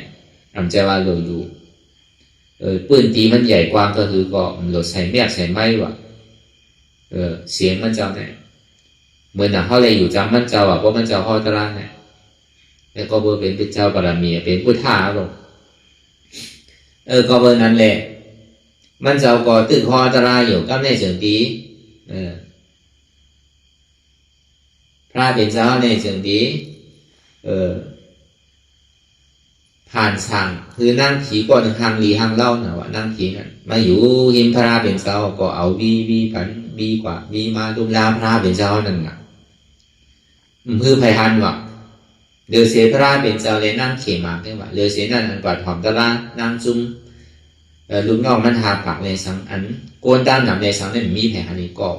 อำเจ้าว่าโหลอยู่ปืนตีมันใหญ่กว่าก็คือก็โหลดใส่แมกใส่ไม้ว่ะเสียงมันเจ้าเนี่ยเหมือนเขาเลยอยู่จำมันเจ้าเพราะมันเจ้าพ่อตระเนี่ยแล้วก็เบอร์เป็นเจ้าบารมีเป็นพุทธาหรอกก็เบอร์นั้นแหละมันเจ้าก็ตึกพ่อตระอยู่ก็ในเฉิงดีพระเป็นเจ้าในเฉิงดี ผ่านสั่งคือนั่งผีก่อนหางหลีหางเล่านะว่านั่งผีนั่นมาอยู่หิมพระราเป็นเจ้าก็เอาบีผันบีกว่าบีมาดุมลาพระเป็นเจ้านั่นน่ะคือไพฮันว่าเดือเสียพระราเป็นเจ้าเลยนั่งเขมาได้ว่าเดือเสียนั่นอันกว่าหอมตะละนั่งจุ้มลุงน้องมันหาปากในสังอันโกนตั้งหนำในสังนั่นมีไพฮันนี่ก็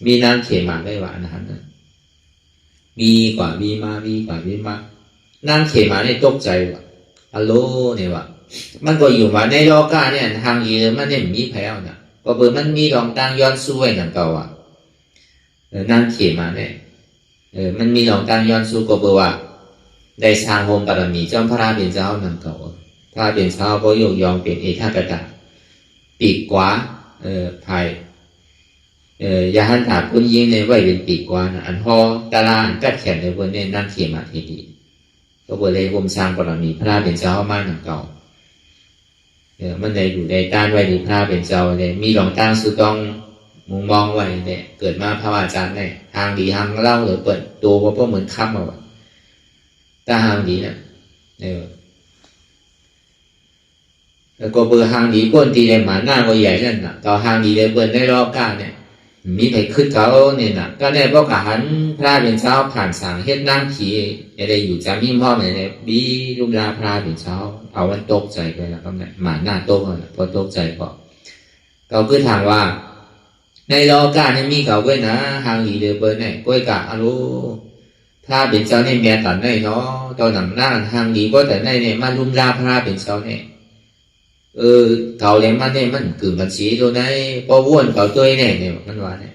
มีนั่งเขมาได้ว่าอันนั้นบีกว่าบีมาบีกว่าบีมานั่งเขมาเนี่ยตกใจว่าฮัลโหลเนี่ยว่ามันก็อยู่มาในโลกาเนี่ยทางยีมันเนี่ยมีแพ้วนะก็เปิดมันมีรองตั้งย้อนสู้ไว้นั่นเก่าอ่ะนั่งเขมาเนี่ยมันมีรองตั้งย้อนสู้ก็เปิดว่าได้สร้างโฮมบารมีจอมพระราเป็นเจ้านั่นเก่าพระเป็นเจ้าก็ยกยองเป็นเอธากตะปีกขวาภายยาหันถาคุณยิงในไว้เป็นปีกขวานะอันพอตาลากัดแขนในบนเนี่ยนั่งเขมาทีดีก็บริเลยผมสร้างบารมีพระเป็นเจ้ามาหนังเก่ามันได้อยู่ในด้านไว้ในพระเป็นเจ้าเลยมีหลองตั้งสุต้องมุงมองไว้เนี่ยเกิดมาพระอาจารย์เนี่ยทางดีทางเล่าหรือเปิดตัวว่าพวกเหมือนค้ำเอาถ้าทางดีนะแล้วก็เบอร์ทางดีก้นตีได้หมาหน้าก็ใหญ่นั่นน่ะต่อทางดีได้เปิดได้รอบก้าเนี่ยมีไปขึ้นเขาเนี่ยนะก็ได้เพราะหันพระเป็นเช้าผ่านสั่งเฮ็ดนั่งขี่ได้อยู่จำยิ่งพ่อเนี่ยบีลุมลาพระเป็นเช้าเอาวันตกใจไปแล้วก็หมาหน้าตกเลยพอตกใจก็เขาคือทางว่าในรอการเนี่ยมีเขาด้วยนะทางดีเดเบอร์เนี่ยก้อยกะอารุพระเป็นเช้าเนี่ยแม่ตัดได้เนาะตอนหนังหน้าทางดีก็แต่ในเนี่ยมาลุมลาพระเป็นเช้าเนี่ยเขาเลี้ยงมันเนี่ยมันกึ่งบัญชีตัวไหนพอว้วนเขาตัวเนี่ยมันว่าเนี่ย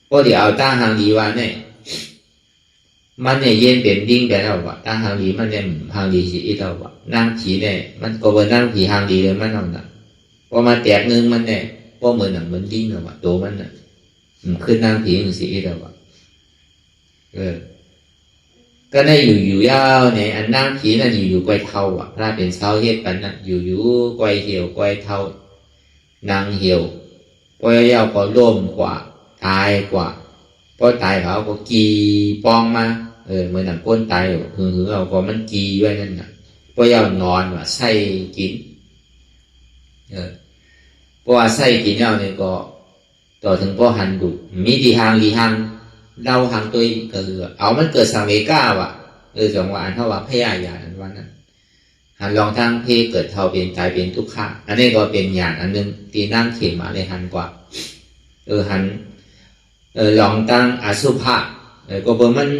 พอเดี๋ยวเอาตั้งหางดีว่าเนี่ยมันเนี่ยเย็นเป็นดิ้งไปแล้วว่ะตั้งหางดีมันเนี่ยหางดีสิอีเราว่ะนั่งผีเนี่ยมันก็เป็นนั่งผีหางดีเลยมันเอาหนักพอมาแตกนึงมันเนี่ยพอเหมือนหนังเหมือนดิ้งเลยว่ะตัวมันน่ะขึ้นนั่งผีมันสิอีเราว่ะก็ได้อยู่ยาวในอันนั่งผีนั่นอยู่ไกวเท่าอ่ะพระเป็นเช้าเฮ็ดปันน่ะอยู่ไกวเหี่ยวไกวเท่านางเหี่ยวพอยาวก็ร่มกว่าตายกว่าพอตายเขาก็กีปองมาเหมือนหนังก้นตายคือเราก็มันกีไว้นั่นน่ะพอยาวนอนว่าใส่กินเพราะว่าใส่กินแล้วเนี่ยก็ต่อถึงพอหันดุมีดีหางลีหังเล่าหางตัวก็คือเอามันเกิดสังเวก้าว่ะจังหวะเท่าว่าพยายามนั้นว่านั้นหันลองทางเพเกิดเท่าเป็นตายเป็นทุกข์อันนี้ก็เป็นอย่างอันนึงตีนั่งเข็มมาเลยหันกว่าหันลองตั้งอสุภะก็เบอร์มัน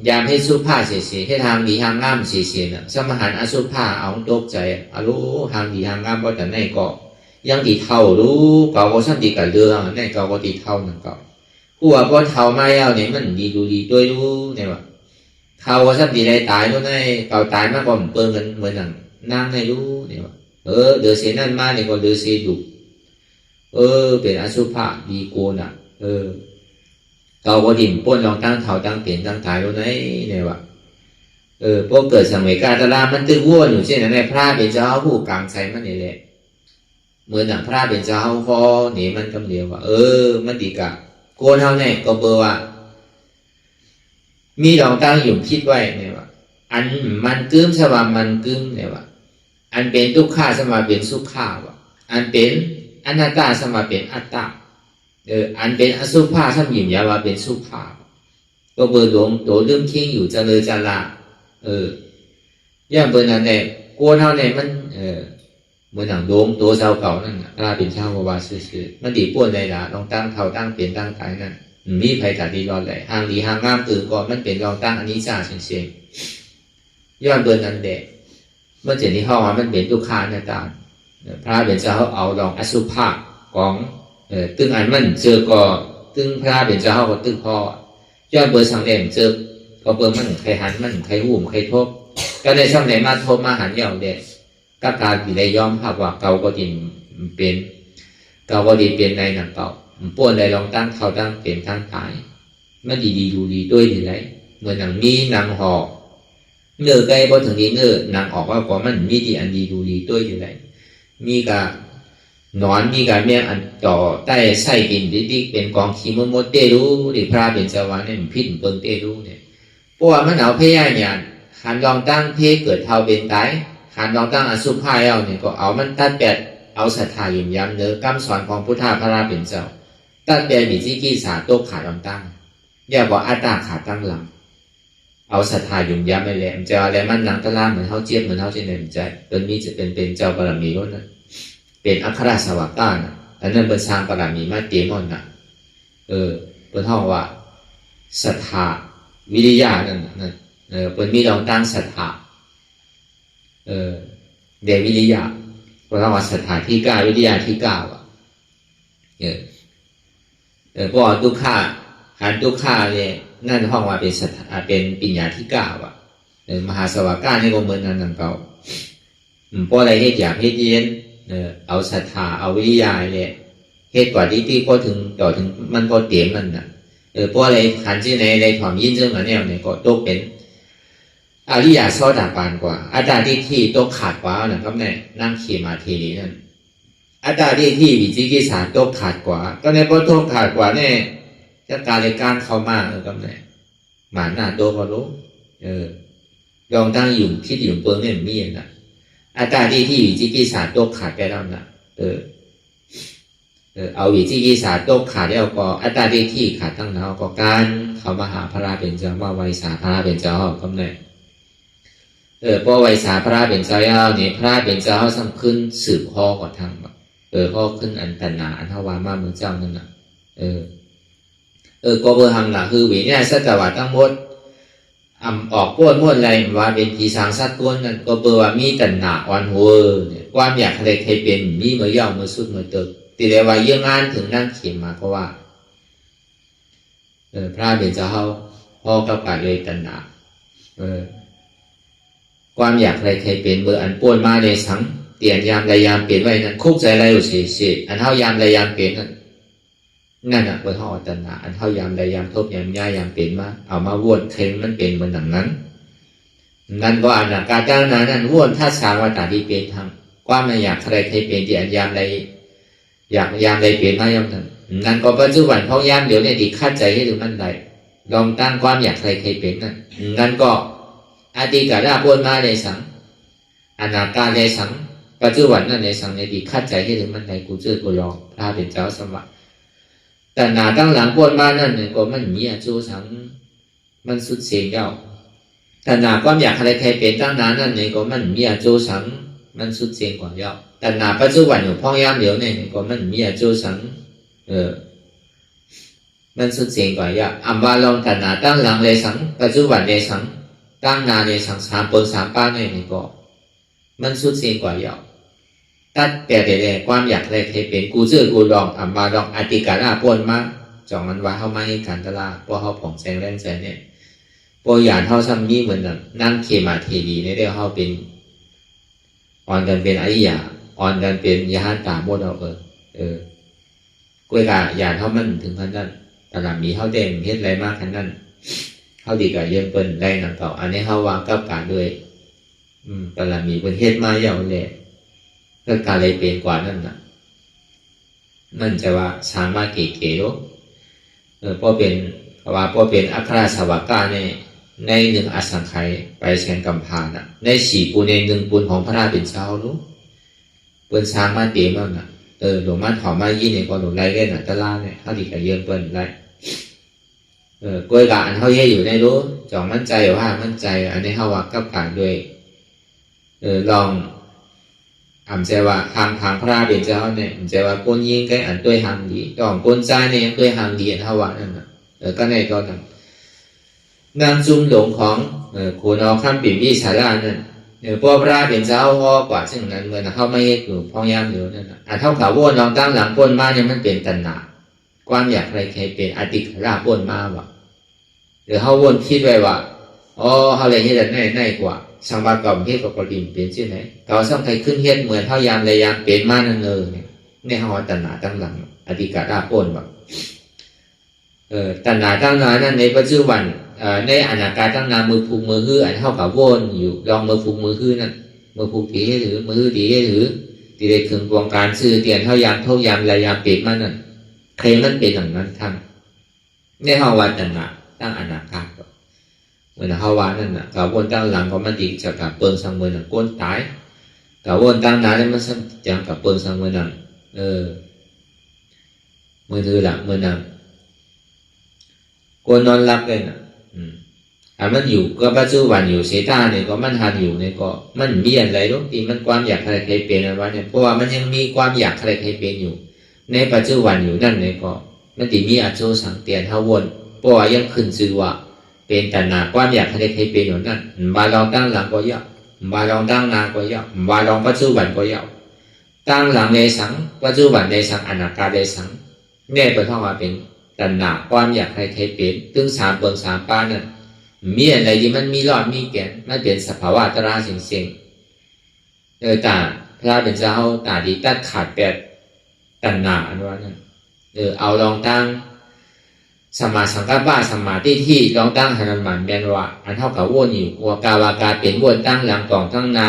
ยามให้สุภาเสียให้ทางดีทางงามเสียน่ะสมหันอสุภะเอาตกใจรู้ทางดีทางงามก็แต่ในก็ยังตีเท่ารู้เก่าก็สั้นตีกับเรื่องในเก่าก็ตีเท่านั่นเก่าผู้ว่าพอเท่าไม่เอาเนี่ยมันดีดูดีด้วยรู้เนี่ยว่าเท่าก็สั้นตีได้ตายรู้ในเก่าตายมากกว่าเปิงกันเหมือนหนังนั่งให้รู้เนี่ยว่าเดือดเสียนั่นมาเนี่ยก็เดือดเสียดุเป็นอสุภะดีโกนอ่ะเก่าก็ดิ่มป้นลองตั้งเท่าตั้งเปลี่ยนตั้งตายรู้ในเนี่ยว่าพวกเกิดสมัยกาตลามันตึงวัวอยู่เช่นนั้นในพระเป็นเจ้าผู้กลางใจมันนี่แหละเหมือนหนังพระเป็นเจ้าพอหนีมันกำเดียวว่ามันดีกะโกนเท่าเนี่ยก็เบอร์ว่ามีลองตั้งอยู่คิดไว้เนี่ยว่าอันมันกึ้มสว่ามันกึ้มเนี่ยว่าอันเป็นทุกข้าสมาเป็นสุขาว่ะอันเป็นอนัตตาสมาเป็นอัตตาอันเป็นอสุภาสมยิมยาว่าเป็นสุภาก็เบอร์หลวงตัวเริ่มเคียงอยู่จะเลยจะละย่างเบอร์นั้นเนี่ยโกนเท่าเนี่ยมันเหมือนหนังโดมตัวเจ้าเก่านั่นถ้าเป็นชาววาซื่อมันดีป้วนได้ละลองตั้งเท่าตั้งเปลี่ยนตั้งตายนั่นมีภัยตัดดีรอดเลยห่างดีห่างงามตื่นก่อนมันเป็นลองตั้งอันนี้จ่าเฉียงย้อนเบอร์นั้นเด็กเมื่อเจ็ดที่เข้ามามันเป็นทุกขาเนี่ยตามพระเป็นเจ้าเอาลองอสุภะของตึงอันมันเจอก็ตึงพระเป็นเจ้าก็ตึงพ่อย้อนเบอร์สังเดมเจอก็เบอร์มันใครหันมันใครหุ่มใครทบก็ได้ช่างไหนมาทบมาหันเหี่ยวเด็กก็การที่ได้ยอมภาพว่าเก่าก็ดีเป็นเก่าก็ดีเป็นในหนังเก่าป้วนได้ลองตั้งเขาตั้งเปลี่ยนตั้งตายไม่ดีดูดีด้วยดีไรเหมือนหนังมีหนังห่อเนื้อใกล้พอถึงดีเนื้อหนังออกว่าก็มันมีดีอันดีดูดีด้วยดีไรมีกะนอนมีการเมียอันต่อใต้ไส้กินดิ๊กเป็นกองขี้มดเตรู้ดิพระเป็นเจ้าวาเนี่ยพิษเปิงเตรู้เนี่ย เพราะว่ามันเอาเพยาเนี่ยขันลองตั้งเพเกิดเท่าเป็นตายขันลองตั้งอสุภะเอาเนี่ยก็เอามันตัดแปดเอาศรัทธายิ่มย้ำเนื้อคำสอนของพุทธาพระราเป็นเจ้าตัดแปดมีที่กีสาโตขาดลองตั้งอย่าบอกอัตตาขาดตั้งหลังเอาศรัทธายิ่มย้ำไปเลยจะอะไรมันหนังตะล่าเหมือนเท่าเจี๊ยบเหมือนเท่าเจเนมใจเป็นมีจะเป็นเจ้าบารมีก็นะเป็นอัครสวากานะอันนั้นเป็นสร้างบารมีมาเตมอนนะเป็นห้องว่าศรัทธาวิริยะนั่นเป็นมีลองตั้งศรัทธาเดวิริยะเพราะว่าศรัทธาที่ก้าวิริยะที่ก้าอ่ะเพราะทุกข้าหันทุกข้าเนี่ยนั่นห้องว่าเป็นศรัทธาเป็นปัญญาที่ก้าอ่ะมหาสวากานี่ก็เหมือนนั้นนั่นเขาเพราะอะไรเหตุอยากเหตุเย็นเอาศรัทธาเอาวิริยะเนี่ยเหตุกว่าที่พอถึงต่อถึงมันพอเตรียมมันน่ะเพราะอะไรขันที่ในถ่อมยินเรื่องอะไรเนี่ยก็ตกเป็นอริยโสดาบันกว่าอัตตาที่ตกขาดกว่านะครับเนี่ยนั่งขีมาทีนี้นั่นอัตตาที่วิจิกิจฉาตกขาดกว่าก็ในพอตกขาดกว่าเนี่ยจะการในการเข้ามาครับเนี่ยหมาหน้าโตก็รู้ลองตั้งอยู่คิดอยู่เปิงเนี่ยมีอย่างนั้นอัตตาที่วิจิกิจฉาตกขาดไปแล้วนะเอาวิจิกิจฉาตกขาดแล้วก็อัตตาที่ขาดตั้งแล้วก็การเข้ามาหาพระราเป็นเจ้าว่าไวสาพระราเป็นเจ้าครับเนี่ยเพราะไวสาพระเป็นเจ้าเนี่ยพระเป็นเจ้าสำขึ้นสืบข้อก่อนทางข้อขึ้นอันตันนาอันทวามาเมืองเจ้านั่นน่ะก็เบอร์ทำหลักคือวิเนี่ยสัจวัตตั้งหมดออกก้นม้วนอะไรว่าเป็นผีสางสัตว์ก้นนั่นก็เบอร์ว่ามีตันนาอ่อนหัวเนี่ยความอยากอะไรใครเป็นมีเมื่อย่อเมื่อสุดเมื่อเติบตีเรียกว่าเยื่องานถึงนั่งเขียนมาก็ว่าพระเป็นเจ้าพ่อกับการเลยตันนาความอยากอะไรใครเป็นเบอร์อันป่วนมาในสังเตียนยามใดยามเปลี่ยนไว้นั่นคุกใจอะไรอยู่เสียอันเท่ายามใดยามเปลี่ยนนั่นเบอร์เท่าตันนาอันเท่ายามใดยามทบยามย่ายามเปลี่ยนมาเอามาวนเคลมมันเป็นเหมือนอย่างนั้นนั่นก็อันนั้นการจ้างนั้นนั่นวนถ้าสาวตาดีเป็นทางความไม่อยากอะไรใครเป็นที่อันยามใดอยากยามใดเปลี่ยนมาอย่างนั้นนั่นก็ปัจจุบันเพราะยามเดี๋ยวเนี่ยดีคาดใจให้ดูมันใดลองตั้งความอยากใครเป็นนั่นก็อดีตกราบวนมาในสังอนาคาในสังปัจจุบันนั่นในสังในดีคาดใจให้ถึงมันในกูเจอกูลองพระเป็นเจ้าสมบัติแต่หนาตั้งหลังวนมานั่นเนี่ยก็มันมีจูสังมันสุดเสียงเย้าแต่หนาความอยากอะไรใครเป็นตั้งนานนั่นเนี่ยก็มันมีจูสังมันสุดเสียงกว่าเย้าแต่หนาปัจจุบันอยู่พ่อยามเดี๋ยวเนี่ยก็มันมีจูสังมันสุดเสียงกว่าเย้าอัมบาลองแต่หนาตั้งหลังเลยสังปัจจุบันเลยสังตั้งนาในสังสามปนสามป้าในนี่ก็มันสุดเสียงกว่าเยอะตัดแต่ความอยากได้ใครเป็นกูเจอกูลองมาลองอติการาป่นมาจองมันว่าเข้ามาให้การตลาดเพราะเขาผ่องแสงแรงใจเนี่ยพอหยาดเขาซ้ำนี้เหมือนนั่งเคมาเทดีในเรื่องเขาเป็นอ่อนกันเป็นอริยาอ่อนกันเป็นยาหันตาโมดเอากล้วยกาหยาดเขามันถึงขั้นนั้นตลาดมีเขาเด่นเฮ็ดอะไรมากขั้นนั้นเขาดีกับเยี่ยมเปิ้นได้นั่งเก่าอันนี้เขาวางกับการด้วยปรมีเป็นเฮ็ดมาอย่างแหละก็การเลยเป็นกว่านั่นน่ะมันจะว่าสามารถเก๋ๆหรอเพราะเป็นอัครสาวกาในหนึ่งอสังไขยไปแสนกำพาน่ะในสี่ปูนในหนึ่งปูนของพระราเป็นเช้ารู้เปิ้นสามารถเตรียมแล้วน่ะหลวงมาถอมายี่เนี่ยก็หลวงไรเล่นน่ะตะล่าเนี่ยเขาดีกับเยี่ยมเปิ้นได้กล้วยกาอันเขาเย่อยู่ในรู้จองมั่นใจว่ามั่นใจอันนี้เขาว่ากับการด้วยลองใจว่าทางพระเป็นเจ้าเนี่ยใจว่าก้นยิงcáiอันด้วยหางดีจองก้นใจเนี่ยยังด้วยหางดีเขาว่านั่นน่ะก็ในก็นางจุ่มหลงของโคนเอาข้ามปิ่นวิสารานั่นพวกพระเป็นเจ้าพ่อกว่าซึ่งนั้นเมื่อเขาไม่อยู่พ่อยามอยู่นั่นเท่ากับว่าน้องตั้งหลังก้นมาเนี่ยมันเป็นตัณหาความอยากอะไรใครเป็นอติราก้นมาว่ะหรือเขาวนคิดไว้ว่าเขาเลยเฮ็ดได้กว่าสังวากับเฮ็ดกับกลิ่นเป็นชื่อไหนเขาสังใครขึ้นเฮ็ดเหมือนเท่ายามระยามเป็นมานั่นเลยเนี่ยในเขาตัณหาตั้งหลังอติการาก้นว่ะตัณหาตั้งนานนั่นในปัจจุบันในอนาคตตั้งนานมือผูกมือฮื้ออันเท่ากับวนอยู่ลองมือผูกมือฮื้อนั่นมือผูกตีให้ถือมือฮื้อตีให้ถือตีได้ถึงวงการซื้อเตียนเท่ายามระยามเป็นมานั่นใครมันเป็นอย่างนั้นทั้งในห้องวันตัณหาตั้งอนาคต เมื่อเขาว่านั่นน่ะกาววนตั้งหลังก็มันดีจะกับเปิงสังเมืองก้นตายกาววนตั้งหน้าเนี่ยมันสั่งจังกับเปิงสังเมืองมือถือหลังมือนั่งกวนนอนหลับเลยน่ะมันอยู่ก็ปัจจุบันอยู่เสตาเนี่ยก็มันหันอยู่เนี่ยก็มันมีอะไรรู้ที่มันความอยากใครใครเป็นอะไรเนี่ยเพราะว่ามันยังมีความอยากใครใครเป็นอยู่ในปัจจุบันอยู่นั่นเนี่ยก็มันติมีอาโจสังเตียนเท่าวนเพราะว่ายังขึ้นชื่อว่าเป็นตัณหาความอยากใครใครเป็นอยู่นั่นบาลองตั้งหลังก็ยากบาลองตั้งนาก็ยากบาลองปัจจุบันก็ยากตั้งหลังในสังปัจจุบันในสังอนาคตในสังเนี่ยเป็นเท่าว่าเป็นตัณหาความอยากใครใครเป็นถึง3 เปิง3 ป้านั่นมีอะไรที่มันมีรอดมีแก่นมันเป็นสภาวะตราเสียงตาพระเป็นเจ้าตาดีตัดขาดแปดตัณหาอันว่านั่นเอาลองตั้งสมาสังกัปปะสมาธิที่ลองตั้งหันมันแมนว่าอันเท่ากับวนอยู่ว่ากาวากาเป็นวนตั้งหลังกองทั้งนา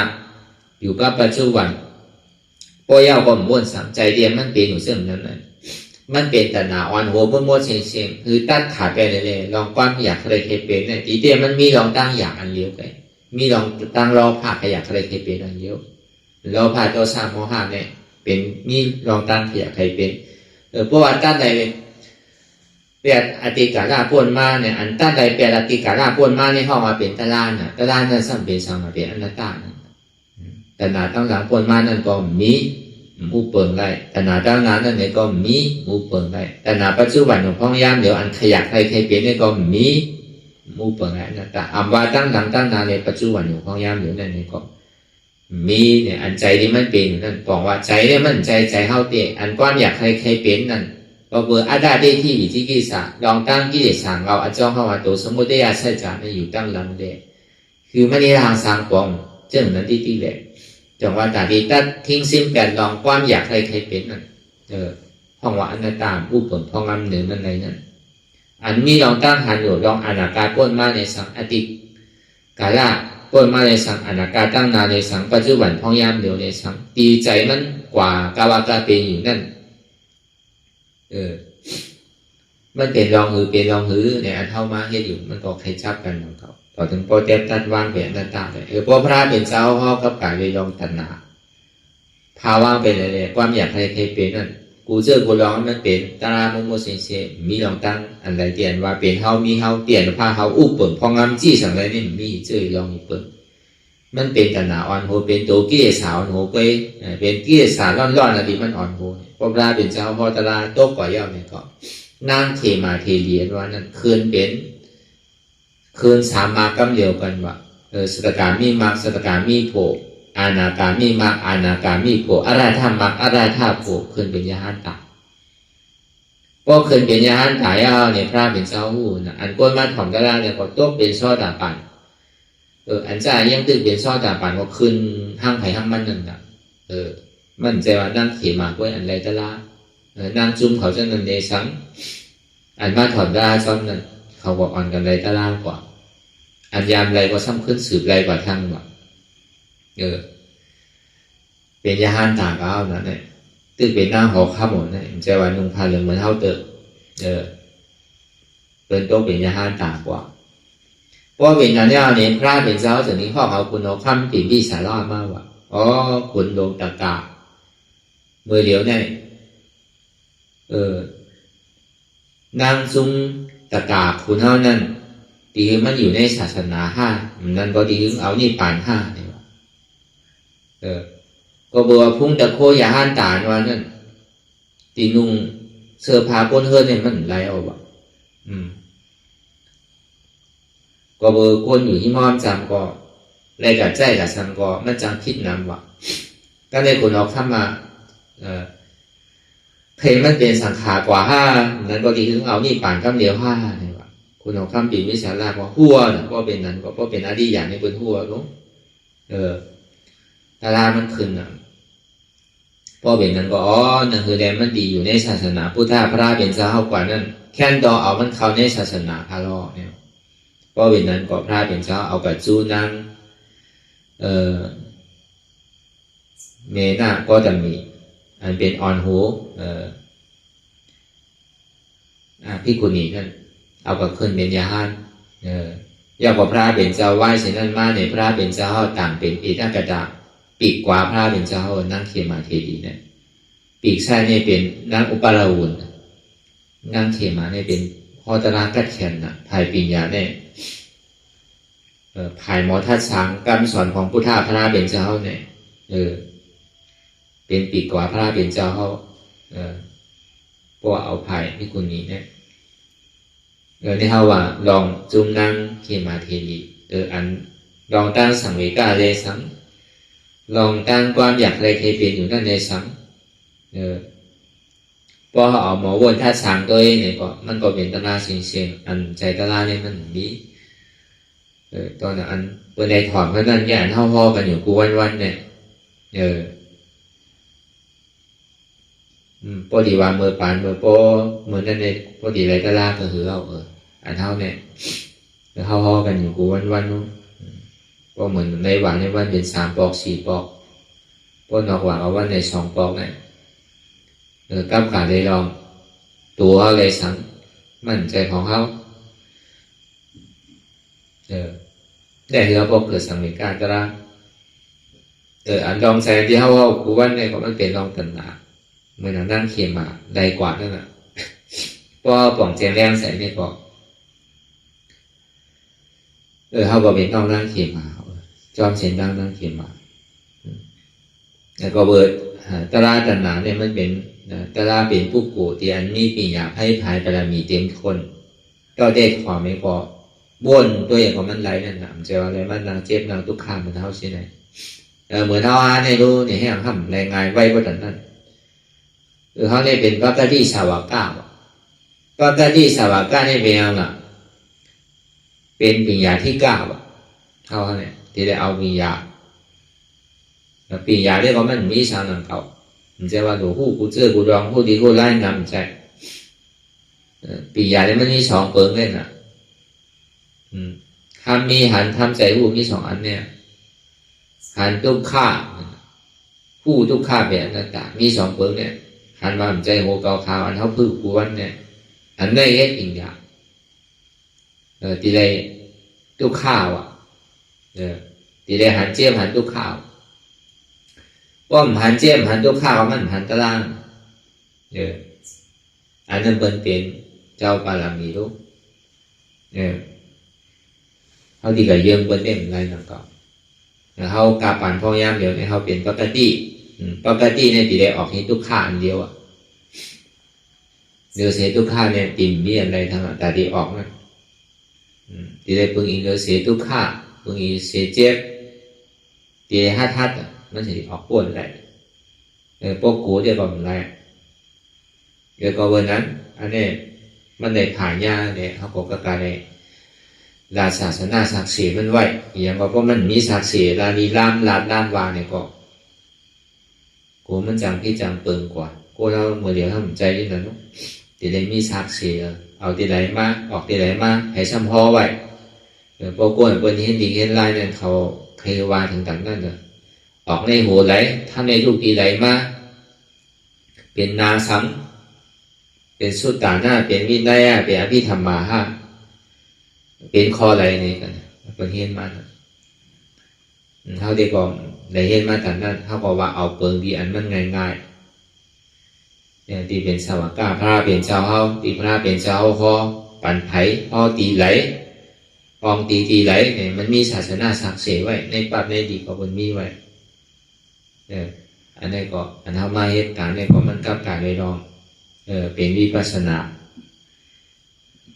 อยู่กับปัจจุบันปอยาวก็วนสังใจเดียนมันเป็นอยู่ซึ่งนั้นมันเป็นตัณหาอ่อนหัวบนโมเสียงคือตัดขาดไปเลยลองความอยากอะไรเคยเป็นเนี่ยทีเดียวมันมีลองตั้งอยากอันเลี้ยวไปมีลองตั้งรอผ่าขยักอะไรเคยเป็นอันเลี้ยวรอผ่าตัวสามโมหะเนี่ยเป็นมีลองตั้งขยักใครเป็นเพราะว่าตั้งใดเปียอติกาลาพ่นมาเนี่ยอันตั้งใดเปียอติกาลาพ่นมาในห้องมาเป็นตะลานน่ะตะลานนั่นสั่งเป็นสังมาเป็นอนัตตาแต่หนาตั้งหลังพ่นมานั่นก็มีมูเปิงได้แต่หนาตั้งนานนั่นเนี่ยก็มีมูเปิงได้แต่หนาปัจจุบันของพ่อยามเดี๋ยวอันขยักใครเปลี่ยนเนี่ยก็มีมูเปิงได้นะแต่อัมวาตั้งหลังตั้งนานในปัจจุบันของพ่อยามเดี๋ยวนั่นเนี่ยก็มีเนี่ยอันใจที่มันเป็นนั่นบอกว่าใจเนี่ยมันใจเฮาเตะอันความอยากใครเปลี่ยนนั่นก็เบอร์อาดาได้ที่วิธีกิสาลองตั้งกิเลสสั่งเราอาจารย์เข้ามาตัวสมุทัยสัจจะเนี่ยอยู่ตั้งหลังเดคือไม่ได้ทางสร้างปองเจ้านั้นที่แหละจังว่าตาดีตัดทิ้งสิ้นแปดลองความอยากใครเป็นนั่นห้องว่าอนัตตาผู้เปิดห้องอำเหนือมันในนั้นอันนี้ลองตั้งหันอยู่ลองอนาคาพ้นมาในสังอติกาลาพ้นมาในสังอนาคาตั้งนาในสังปัจจุบันห้องยามเดียวในสังตีใจมันกว่ากาวากาเป็นอยู่นั่นมันเป็นรองหือเป็นรองหือในอันเท่ามาเฮ็ดอยู่มันก็ใครชับกันของเขาต่อถึงโปรเจกต์ตัดวางแผนต่างๆเลยพระพระเป็นเจ้าพ่อกับกายเลยลองตัณหาพาว่างเป็นอะไรความอยากใครเป็นนั่นกูเจอกูลองมันเป็นตาโมโมเซนเซมีลองตั้งอันใดเตียนว่าเป็นเฮามีเฮาเตียนพาเฮาอุปเปิงพองำจี้สังไรนี่มีเจอลองอีเปิงมันเป็นตัณหาอ่อนโหเป็นตัวกิเลสอ่อนโหไปเป็นกิเลสร้อนๆอะไรมันอ่อนโหพระพระเป็นเจ้าพ่อตาโต๊ะก่อย่อมเนี่ยก็นั่งเทมาเทเลียนว่านั่นคืนเป็นคืน3 มากำเดียวกันว่าสตกามีมากสตกามีโผอาณากามีมากอาณากามีโผอะไรท่ามากอะไรท่าโผคืนเป็นยาหันตาก็คืนเป็นยาหันตายเอาเนี่ยพระเป็นเจ้าหูนะอันก้นมาถ่อมกระด้างเนี่ยก็ตกเป็นซ้อตาปันอันจ่ายยังตื่นเป็นซ้อตาปันก็คืนห้างไผ่ห้างมันนั่นนะมันใจว่านั่งเขียมากไว้อันไรตะลานั่งจุ่มเขาจะนั่นเดชังอันมาถอดกระด้างซ้อมนั่นเขาบอกอ่อนกันไรตะลากว่าอันยามไรก็ซ้ำขึ้นสืบไรกว่าทั้งว่าเป็นยาหันตาเก้านั่นเนี่ยตึกเป็นหน้าหอข้ามหมดเนี่ยใจว่านุ่งผ้าเหลืองเหมือนเท่าเติบเป็นโตเป็นยาหันตากว่าเพราะเป็นนั้นเนี่ยพระเป็นเจ้าถึงนี้พ่อเขาคุณเอาคำปิ่นที่สารอดมากว่าคุณโดนตะกาเมื่อเดียวเนี่ยนางซุ้มตะกาคุณเท่านั้นตีมันอยู่ในศาสนา5นั่นก็ดีเอานี่ปาน5เนี่ยก็บอกว่าพุ่งตะโคยาหันตาว่านั่นตีนุ่งเสื้อผ้าก้นเฮือนเนี่ยมันไรเอาบ่ก็บอกก้นอยู่ที่มอมจำก็ไรกับใจกับสังก็มันจังคิดนำว่าก็เลยคนออกข้ามาเพลงมันเป็นสังขากว่า5นั้นก็ดีถึงเอานี่ปานคำเดียว5เนี่ยคุณเอาคำปีวิสาราก็หัวนะก็เป็นนั้นก็เป็นอดีตอย่างนี้เป็นหัวรู้ตาลามันขึ้นนะพอเป็นนั้นก็นั่นคือแดนมันดีอยู่ในศาสนาพุทธะพระเป็นเจ้าเข้ากว่านั้นแค่ต่อเอามันเข้าในศาสนาพระรอเนี่ยพอเป็นนั้นก็พระเป็นเจ้าเอากับจูนังเมน่าก็จะมีอันเป็นอ่อนหูพี่กุณีนั่นเอากับขึ้นเป็นยาหัน อยากว่าพระเป็นเจ้าไหว้เช่นนั้นมาในพระเป็นเจ้าต่างเป็นปีนักกระดาปีกกว่าพระเป็นเจ้านั่งเขมาเทดีเนี่ยปีกซ้ายเนี่ยเป็นนางอุปราวุณนั่งเขมาเนี่ยเป็นพอตรากัดแขนนะภายปิญญาเนี่ยภายหมอทัดสังคำสอนของพุทธะพระเป็นเจ้าเนี่ยเป็นปีกกว่าพระเป็นเจ้าเพราะเอาภายที่คุณนี้เนี่ยนี่เขาว่าลองจุ่มนั่งเขมาเทดีอันลองตั้งสังเวกาเลยสังลองตั้งความอยากอะไรเคยเป็นอยู่นั่นเลยสังพอเขาเอาหมอวนทัดสังตัวเองเนี่ยก็มันก็เป็นตนาเสียงอันใจตนาเนี่ยมันดีตอนนั้นอันเปิดในถอดเพราะนั้นอย่างเท่าพ่อกันอยู่กูวันเนี่ยพอดีว่าเมื่อปานเมื่อโปเมื่อนั่นเนี่ยพอดีอะไรก็ลากก็หือเอาอันเท่าเนี่ยเท่าพ่อกันอยู่กูวันนู้นก็เหมือนในวันในวันเป็น3 ปอก 4 ปอกพอนอกหวังเอาวันใน2 ปอกเนี่ยกับขาได้ลองตัวอะไรสังมั่นใจของเขาได้เหือพอเกิดสังเวชการก็ได้อันลองแสงที่เขากูวันเนี่ยก็มันเป็นลองตันหนาเมื่อนั่งเขียนมาได้กว่านั่นแหละเพราะป่องแจงแรงใส่เนี่ยก็เขาบอกเป็นต้องนั่งเขียนมาจอมเสียนนั่งเขียนมาแล้วก็เบิดตราตันหนาเนี่ยมันเป็นตราเป็นผู้กูที่อันนี้ปีอยากให้ภายบารมีเต็มคนก็ได้ความไม่พอบ้วนตัวอย่างของมันไหลนั่นนะมันจะอะไรมันนางเจ็บนางทุกข้ามเหมือนเท่าใช่ไหมเหมือนเท่าในรู้เนี่ยให้ทำแรงงานไว้ก็แต่นั้นเขาเนี่ยเป็นปัจจัยสาวก้าปัจจัยสาวก้าเนี่ยเป็นอะไรเป็นปิญญาที่9เท่าเนี่ยที่ได้เอาปิญญาปิญญาเนี่ยก็มันมีสารนังเก่ามันจะว่าดูผู้กูเจอกูรองผู้ดีผู้ไล่นำใจปิญญาเนี่ยมันมี2 เปิงเลยนะทำมีหันทำใจผู้มี2 อันเนี่ยหันทุกข้าผู้ทุกข้าแบบนั้นต่างมี2 เปิงเนี่ยหันมาใจโหเกาขาวอันเท่าพื้นกูวันเนี่ยอันได้เฮ็ดปิญญาตีได้ทุกข้าวตีได้หันเจียมหันทุกข้าวป้อมหันเจียมหันทุกข้าวมันหันตารางอันนั้นเป็นเจ้าบารมีลูกเขาดีกับเยี่ยมเป็นเล่มอะไรนั่นก็เขากาปั่นพอยามเดียวเนี่ยเขาเป็นปกติเนี่ยตีได้ออกให้ทุกข้าอันเดียวเดี๋ยวเสียทุกข้าเนี่ยติ่มมีอะไรทั้งนั้นแต่ที่ออกนะตีได้ปึงอีเดี๋ยวเสียทุกข้าปึงอีเสียเจ็บตีได้ฮัดมันจะออกป่วนอะไรพวกกูจะบอกอะไรเดี๋ยวก็วันนั้นอันนี้มันได้ผ่านยาเนี่ยเขาบอกกับการในลาศาสนาศักดิ์ศรีมันไว้อย่างว่าเพราะมันมีศักดิ์ศรีลาลีลามลาดด้านวางเนี่ยก็กูมันจังที่จังเปิงกว่ากูเราเมื่อเดียวทำใจที่นั้นตีได้มีศักดิ์ศรีเอาตีไหนมาออกตีไหนมาให้ซ้ำพอไว้พวกกูเปิดเห็นดีเห็นลายเนี่ยเขาเคยวาถึงต่างนั่นเลยออกในหัวไหลถ้าในลูกตีไหลมาเป็นนาสังเป็นสุตตาหน้าเป็นวินัยเป็นอภิธรรมาฮะเป็นคอไหลนี่กันเป็นเห็นมาเขาได้บอกได้เห็นมาแต่นั้นเขาบอกว่าเอาเปิงดีอันมันง่ายเนี่ยที่เป็นสาวก้าพระเป็นเจ้าเฮาตีพระเป็นเจ้าฮอปั่นไผ่ฮอตีไหลปองตีไหลเนี่ยมันมีศาสนาศักดิ์ศรีไว้ในปัจในดีก็มันมีไว้อันนี้ก็อันเท่ามาเหตุการณ์เนี่ยก็มันกับการไปลองเป็นวิปัสสนา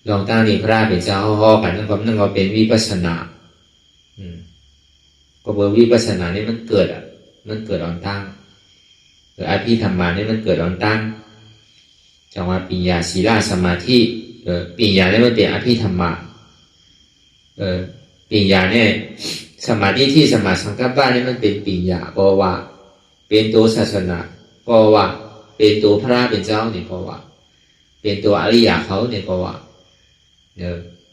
ลองตั้งนี่พระเป็นเจ้าฮอกันนั่นก็เป็นวิปัสสนาก็เบอร์วิปัสสนานี่มันเกิดอ่อนตั้งอภิธรรมานี่มันเกิดอ่อนตั้งจังว่าปิญญาศีลสมาธิปิญญาเนี่ยมันเป็นอภิธรรมาปิญญาเนี่ยสมาธิที่สมาสังกัปปะนี่มันเป็นปิญญาเพราะว่าเป็นตัวศาสนาเพราะว่าเป็นตัวพระเป็นเจ้าเนี่ยเพราะว่าเป็นตัวอริยะเขาเนี่ยเพราะว่า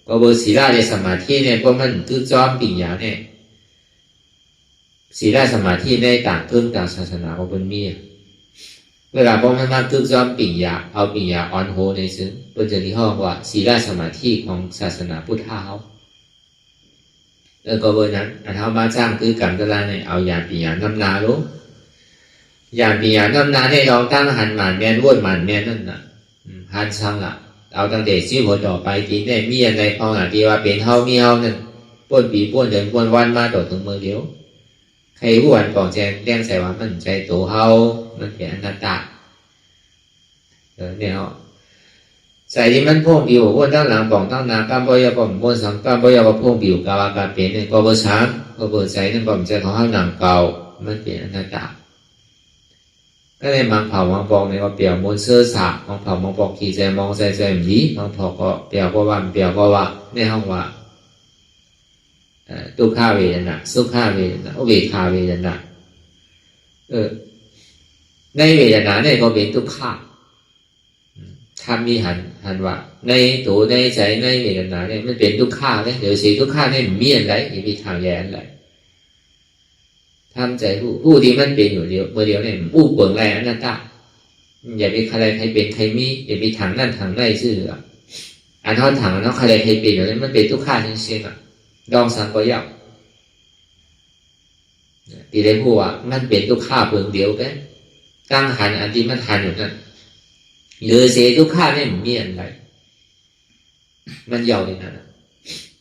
ก็เบอร์ศีลในสมาธิเนี่ยเพราะมันคือจอมปิญญาเนี่ยศีลสมาธิในต่างต่างศาสนาของคนมีเวลาพอมันมาคือจอมปิญญาเอาปิญญาออนโฮในซึ่งเป็นจะที่ห้องว่าศีลสมาธิของศาสนาพุทธเขา ก็เบอร์นั้นอันเฮามาสร้างคือกรรมตะลาเนี่ยเอาอย่างปีอย่างน้ำนารู้อย่างปีอย่างน้ำนาให้ลองตั้งหันหมันแม่นวนหมันแม่นนั่นน่ะหันช่างล่ะเอาตั้งแต่ชีวิตต่อไปทีเนี่ยมีอะไรพอหน้าที่ว่าเป็นเฮามีเฮานั่นป้วนปีป้วนเดือนป้วนวันมาต่อถึงมือเดียวใครผู้วันก่อนแจ้งแจ้งใส่ว่ามันใจตัวเฮามันเป็นอนัตตาเนี่ยเฮาใส่ที่มันพ่งผิวพ้นตั้งหลังป่องตั้งนาการบริยาป่องพ้นสังการบริยาพ่งผิวกาวาการเปลี่ยนเนี่ยก็เบอร์ช้างก็เบอร์ใส่นั่นป่องใจของห้างหนังเก่ามันเปลี่ยนอนัตตาก็เลยมังเผามังปองเนี่ยก็เปลี่ยนมนเสื้อสามังเผามังปองขี่ใจมองใจใจมันดีมังเผาก็เปลี่ยนก็ว่าเปลี่ยนก็ว่าในห้องว่าทุกข้าเวทนาสุข้าเวทนาเวทาเวทนาในเวทนาเนี่ยก็เป็นทุกข้าทำมีหันว่าในตัวในใจในเวทนาเนี่ยมันเป็นทุกข้าเลยเดี๋ยวสิทุกข้าเนี่ยมีอะไรมีทางแย้งอะไรทำใจผู้ที่มันเป็นอยู่เดียวเมื่อเดียวเนี่ยผู้เปิงแรงนั่นตาอย่าไปใครใครเป็นใครมีอย่าไปทางนั่นทางในซื่ออันเท่าทางอันเท่าใครใครเป็นอยู่เนี่ยมันเป็นทุกข้าจริงๆดองสังก็ยาวตีได้ผู้ว่ามันเป็นทุกข้าเปิงเดียวกันตั้งหันอันที่มันหันอยู่นั่นหรือเสียทุกข้าเนี่ยมีอะไรมันยาวเลยนะ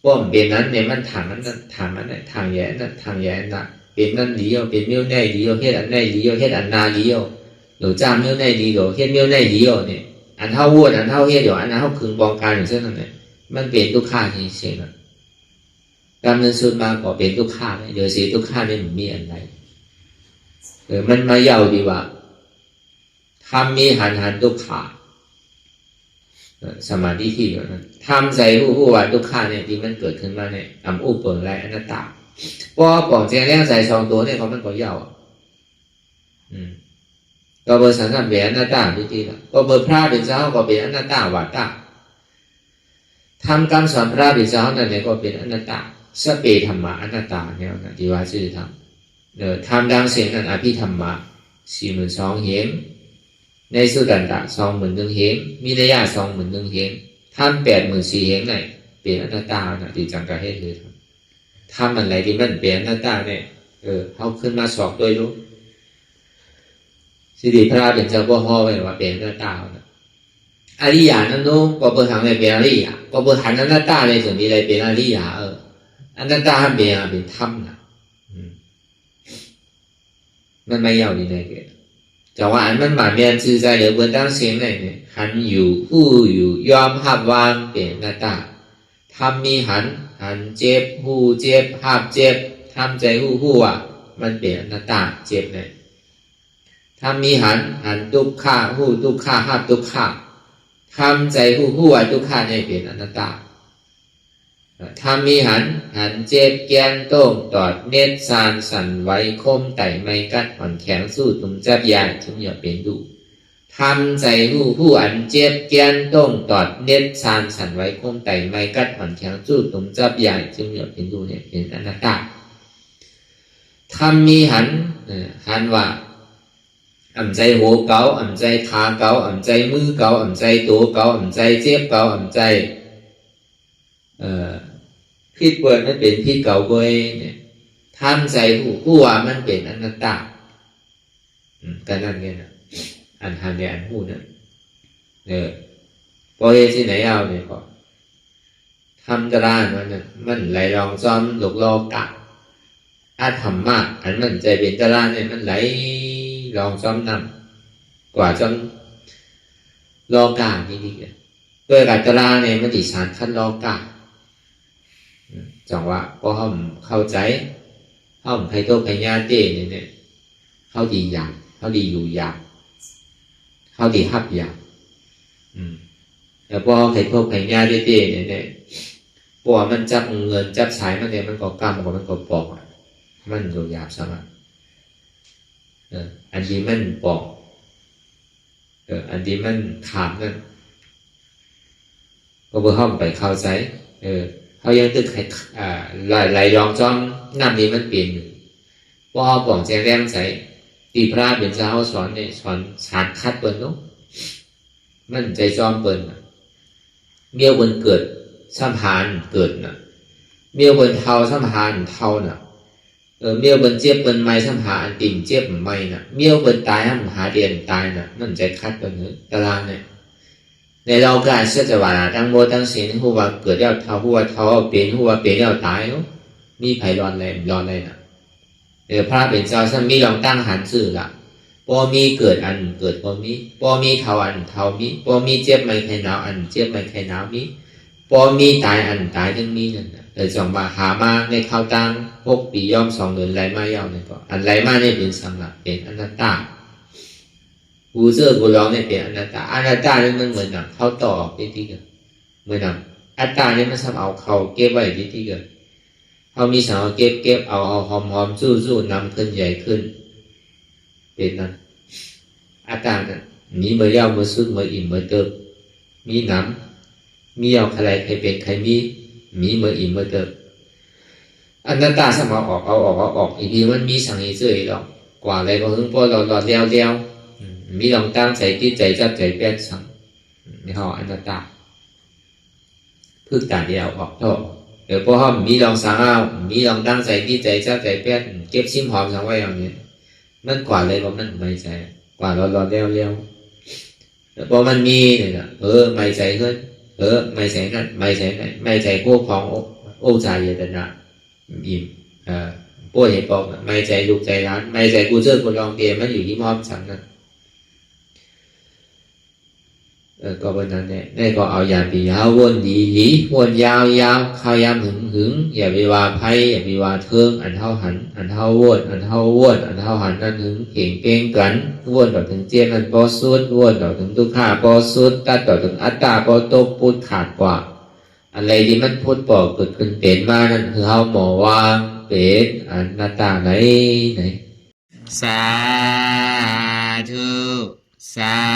ป้อมเป็นนั้นเนี่ยมันทางนั้นทางนั้นทางแย่นั้นทางแย่นั้นเป็นนั่นดีเอาเป็นเมี่ยวแน่ดีเอาเฮ็ดอันแน่ดีเอาเฮ็ดอันนาดีเอาหรือจ้างเมี่ยวแน่ดีหรือเฮ็ดเมี่ยวแน่ดีเอาเนี่ยอันเท่าวัวอันเท่าเฮ็ดเดี๋ยวอันเท่าคึงบองการอย่างเช่นนั้นเนี่ยมันเป็นทุกข้าจริงๆนะการเงินสุดมาก็เป็นทุกข้าเนี่ยเดี๋ยวเสียทุกข้าเนี่ยมีอะไรมันมายาวดีว่าทำมีหันทุกขาสมาธิที่นั้นทำใจผู้ว่าทุกขาเนี่ยที่มันเกิดขึ้นมาเนี่ยทำอุปเปิงไรอนัตตาพอปล่องแจงแรงใจสองตัวเนี่ยเขามันก็ยาวก็เบอร์สังกัดเป็นอนัตตาที่ที่ละก็เบอร์พระเป็นเจ้าก็เป็นอนัตตาวาตาทำการสอนพระเป็นเจ้านั่นเนี่ยก็เป็นอนัตตาสเปธรรมะอนัตตาเนี่ยนะที่ว่าชื่อทำทำดังเสียงนั้นอภิธรรมะ42,000เหงในสุดันตะ21,000เหงมีระยะ21,000เหงทำ84,000เหงไหนเป็นอนัตตานะที่จังกะให้เลยทำอะไรที่มันเป็นอนัตตาเนี่ยเขาขึ้นมาสอบด้วยรู้สิริพระเป็นเจ้าพ่อพ่อไว้ว่าเป็นอนัตตาอริยานั่นนู้ก็เปิดทางอะไรเป็นอริยาก็เปิดหันอนัตตาในส่วนที่อะไรเป็นอริยาอนัตตาเป็นธรรมนะมันไม่ยาวดีเลยจังหวะมันหมายเมียนซื่อใจเหลือเบื้องตั้งเสียงไหนเนี่ยหันอยู่ผู้อยู่ยอมหับวางเป็นอนัตตาทำมีหันเจ็บหูเจ็บหับเจ็บทำใจหูอ่ะมันเป็นอนัตตาเจ็บเนี่ยทำมีหันทุกข้าหูทุกข้าหับทุกข้าทำใจหูอ่ะทุกข้าเนี่ยเป็นอนัตตาทำมีหันเจ็บแกนโต้งตอดเน็ตซานสั่นไหวคมไต่ไม่กัดอ่อนแข็งสู้ตุ่มจับยานทุกอย่างเป็นดูทำใจผู้อันเจ็บแกนโต้งตอดเน็ตซานสั่นไหวคมไต่ไม่กัดอ่อนแข็งสู้ตุ่มจับยานทุกอย่างเป็นดูเนี่ยเป็นอนัตตาทำมีหันว่าอ่ำใจหัวเก่าอ่ำใจขาเก่าอ่ำใจมือเก่าอ่ำใจตัวเก่าอ่ำใจเจ็บเก่าอ่ำใจพิษเปิดมันเป็นพิษเก่าเว้ยเนี่ยทำใจผู้ว่ามันเป็นอนัตตากันนั่นไงนะอันทันเนี่ยอันหูนั่นพอเห็นที่ไหนเอาเนี่ยก็ทำตรามันไหลรองซ้อมหลกลอกะอาธรรมะอันมันใจเป็นตราเนี่ยมันไหลรองซ้อมนำกว่าจนลอกะนี่ดีเลยด้วยกับตราเนี่ยมันติสารคัดลอกะจังว่าพอเขาเข้าใจเขาใครโตใครญาติเนี่ยเขาดีอย่างเขาดีอยู่อย่างเขาดีฮับอย่างแต่พอใครโตใครญาติเนี่ยพอมันจับเงินจับสายมันเนี่ยมันก็กำมันก็ปอกมันอยู่หยาบสมัครอันนี้มันปอกอันนี้มันขามนั่นก็เพื่อเข้าไปเข้าใจเขายังตึกไหลรองจ้อมน้ำนี้มันเปลี่ยนพอเขาบอกแจ้งแรงใส่ตีพระเป็นเจ้าสอนเนี่ยสอนสารคัดเปิ้ลเนาะมันใจจอมเปิ้ลเมียวบนเกิดสัมพันธ์เกิดนะ เมียวเบิ่นเทาสัมหาอันเทาน่ะเมียวเบิ่นเจ็บเบิ่นไม้สัมหาอันติ่มเจ็บไม้น่ะเมียวเบิ่นตายสัมหาเดียนตายน่ะมันใจคัดเบิ่นเนื้อตารางเนี่ยในเราการเชื่อจะว่าตั้งโมตั้งศีลหัวเกิดแล้วเทาหัวเทาเป็นหัวเป็นแล้วตายเนาะมีไผร้อนอะไรน่ะพระเป็นเจ้าท่านมีลองตั้งหันซื่อละบ่มีเกิดอันเกิดบ่มีเทาอันเทามีบ่มีเจ็บไม่ใครหนาวอันเจ็บไม่ใครหนาวมีบ่มีตายอันตายทั้งมีนั่นน่ะแต่จงมาหามาในข้าวตัง6 ปีย่อม2 เดือนไหลมายาวนี่ก็อันไหลมาเนี่ยเป็นสังละเป็นอนัตตากูเสื้อกูร้องเนี่ยเป็นอนัตตาอนัตตานี่มันเหมือนกับเขาต่อที่เกิดเหมือนกับอัตตานี่มันซ้ำเอาเขาเก็บไว้ที่เกิดเขามีสังเก็บเอาหอมสู้นำขึ้นใหญ่ขึ้นเป็นนั้นอัตตาเนี่ยมีเมื่อยาวเมื่อสุดเมื่ออิ่มเมื่อเติบมีน้ำมีเอาใครเป็นใครมีเมื่ออิ่มเมื่อเติบอนัตตาซ้ำเอาออกอีกทีมันมีสังเสื่อหรอกกว่าอะไรก็หึงพอเราเลี้ยวมีลองตั้งใจที่ใจจับใจแป้นสังนี่เขาอนัตตาพึกตาเดียวออกท่อพอเขามีลองสังเอามีลองตั้งใจที่ใจจับใจแป้นเก็บซิมหอมสังไว้อย่างนี้มันกว่าอะไรก็มันไม่ใจกว่าเราเลี้ยวพอมันมีเนี่ยไม่ใจขึ้นไม่ใจนั่นไม่ใจนั่นไม่ใจพวกของโอ้ใจเยตนะอิ่มพวกเหตุบอกไม่ใจลูกใจร้านไม่ใจกูเชื่อกูลองเดียมันอยู่ที่มอมสังนั่นก็วันนั้นเนี่ยได้ก็เอาอย่าไปยาววนดีหลีวนยาวข้าวยามหึงอย่าไปว่าไพ่อย่าไปว่าเทิงอันเท่าหันอันเท่าวนอันเท่าหันนั่นหึงเก่งกันวนต่อถึงเจียนอันปอสุดวนต่อถึงทุกข้าปอสุดตัดต่อถึงอัตตาปอโตพูดขาดกว่าอะไรที่มันพูดบอกเกิดขึ้นเป็นมานั่นคือเฮาหมอว่าเป็นอนัตตาไหนสาธุสา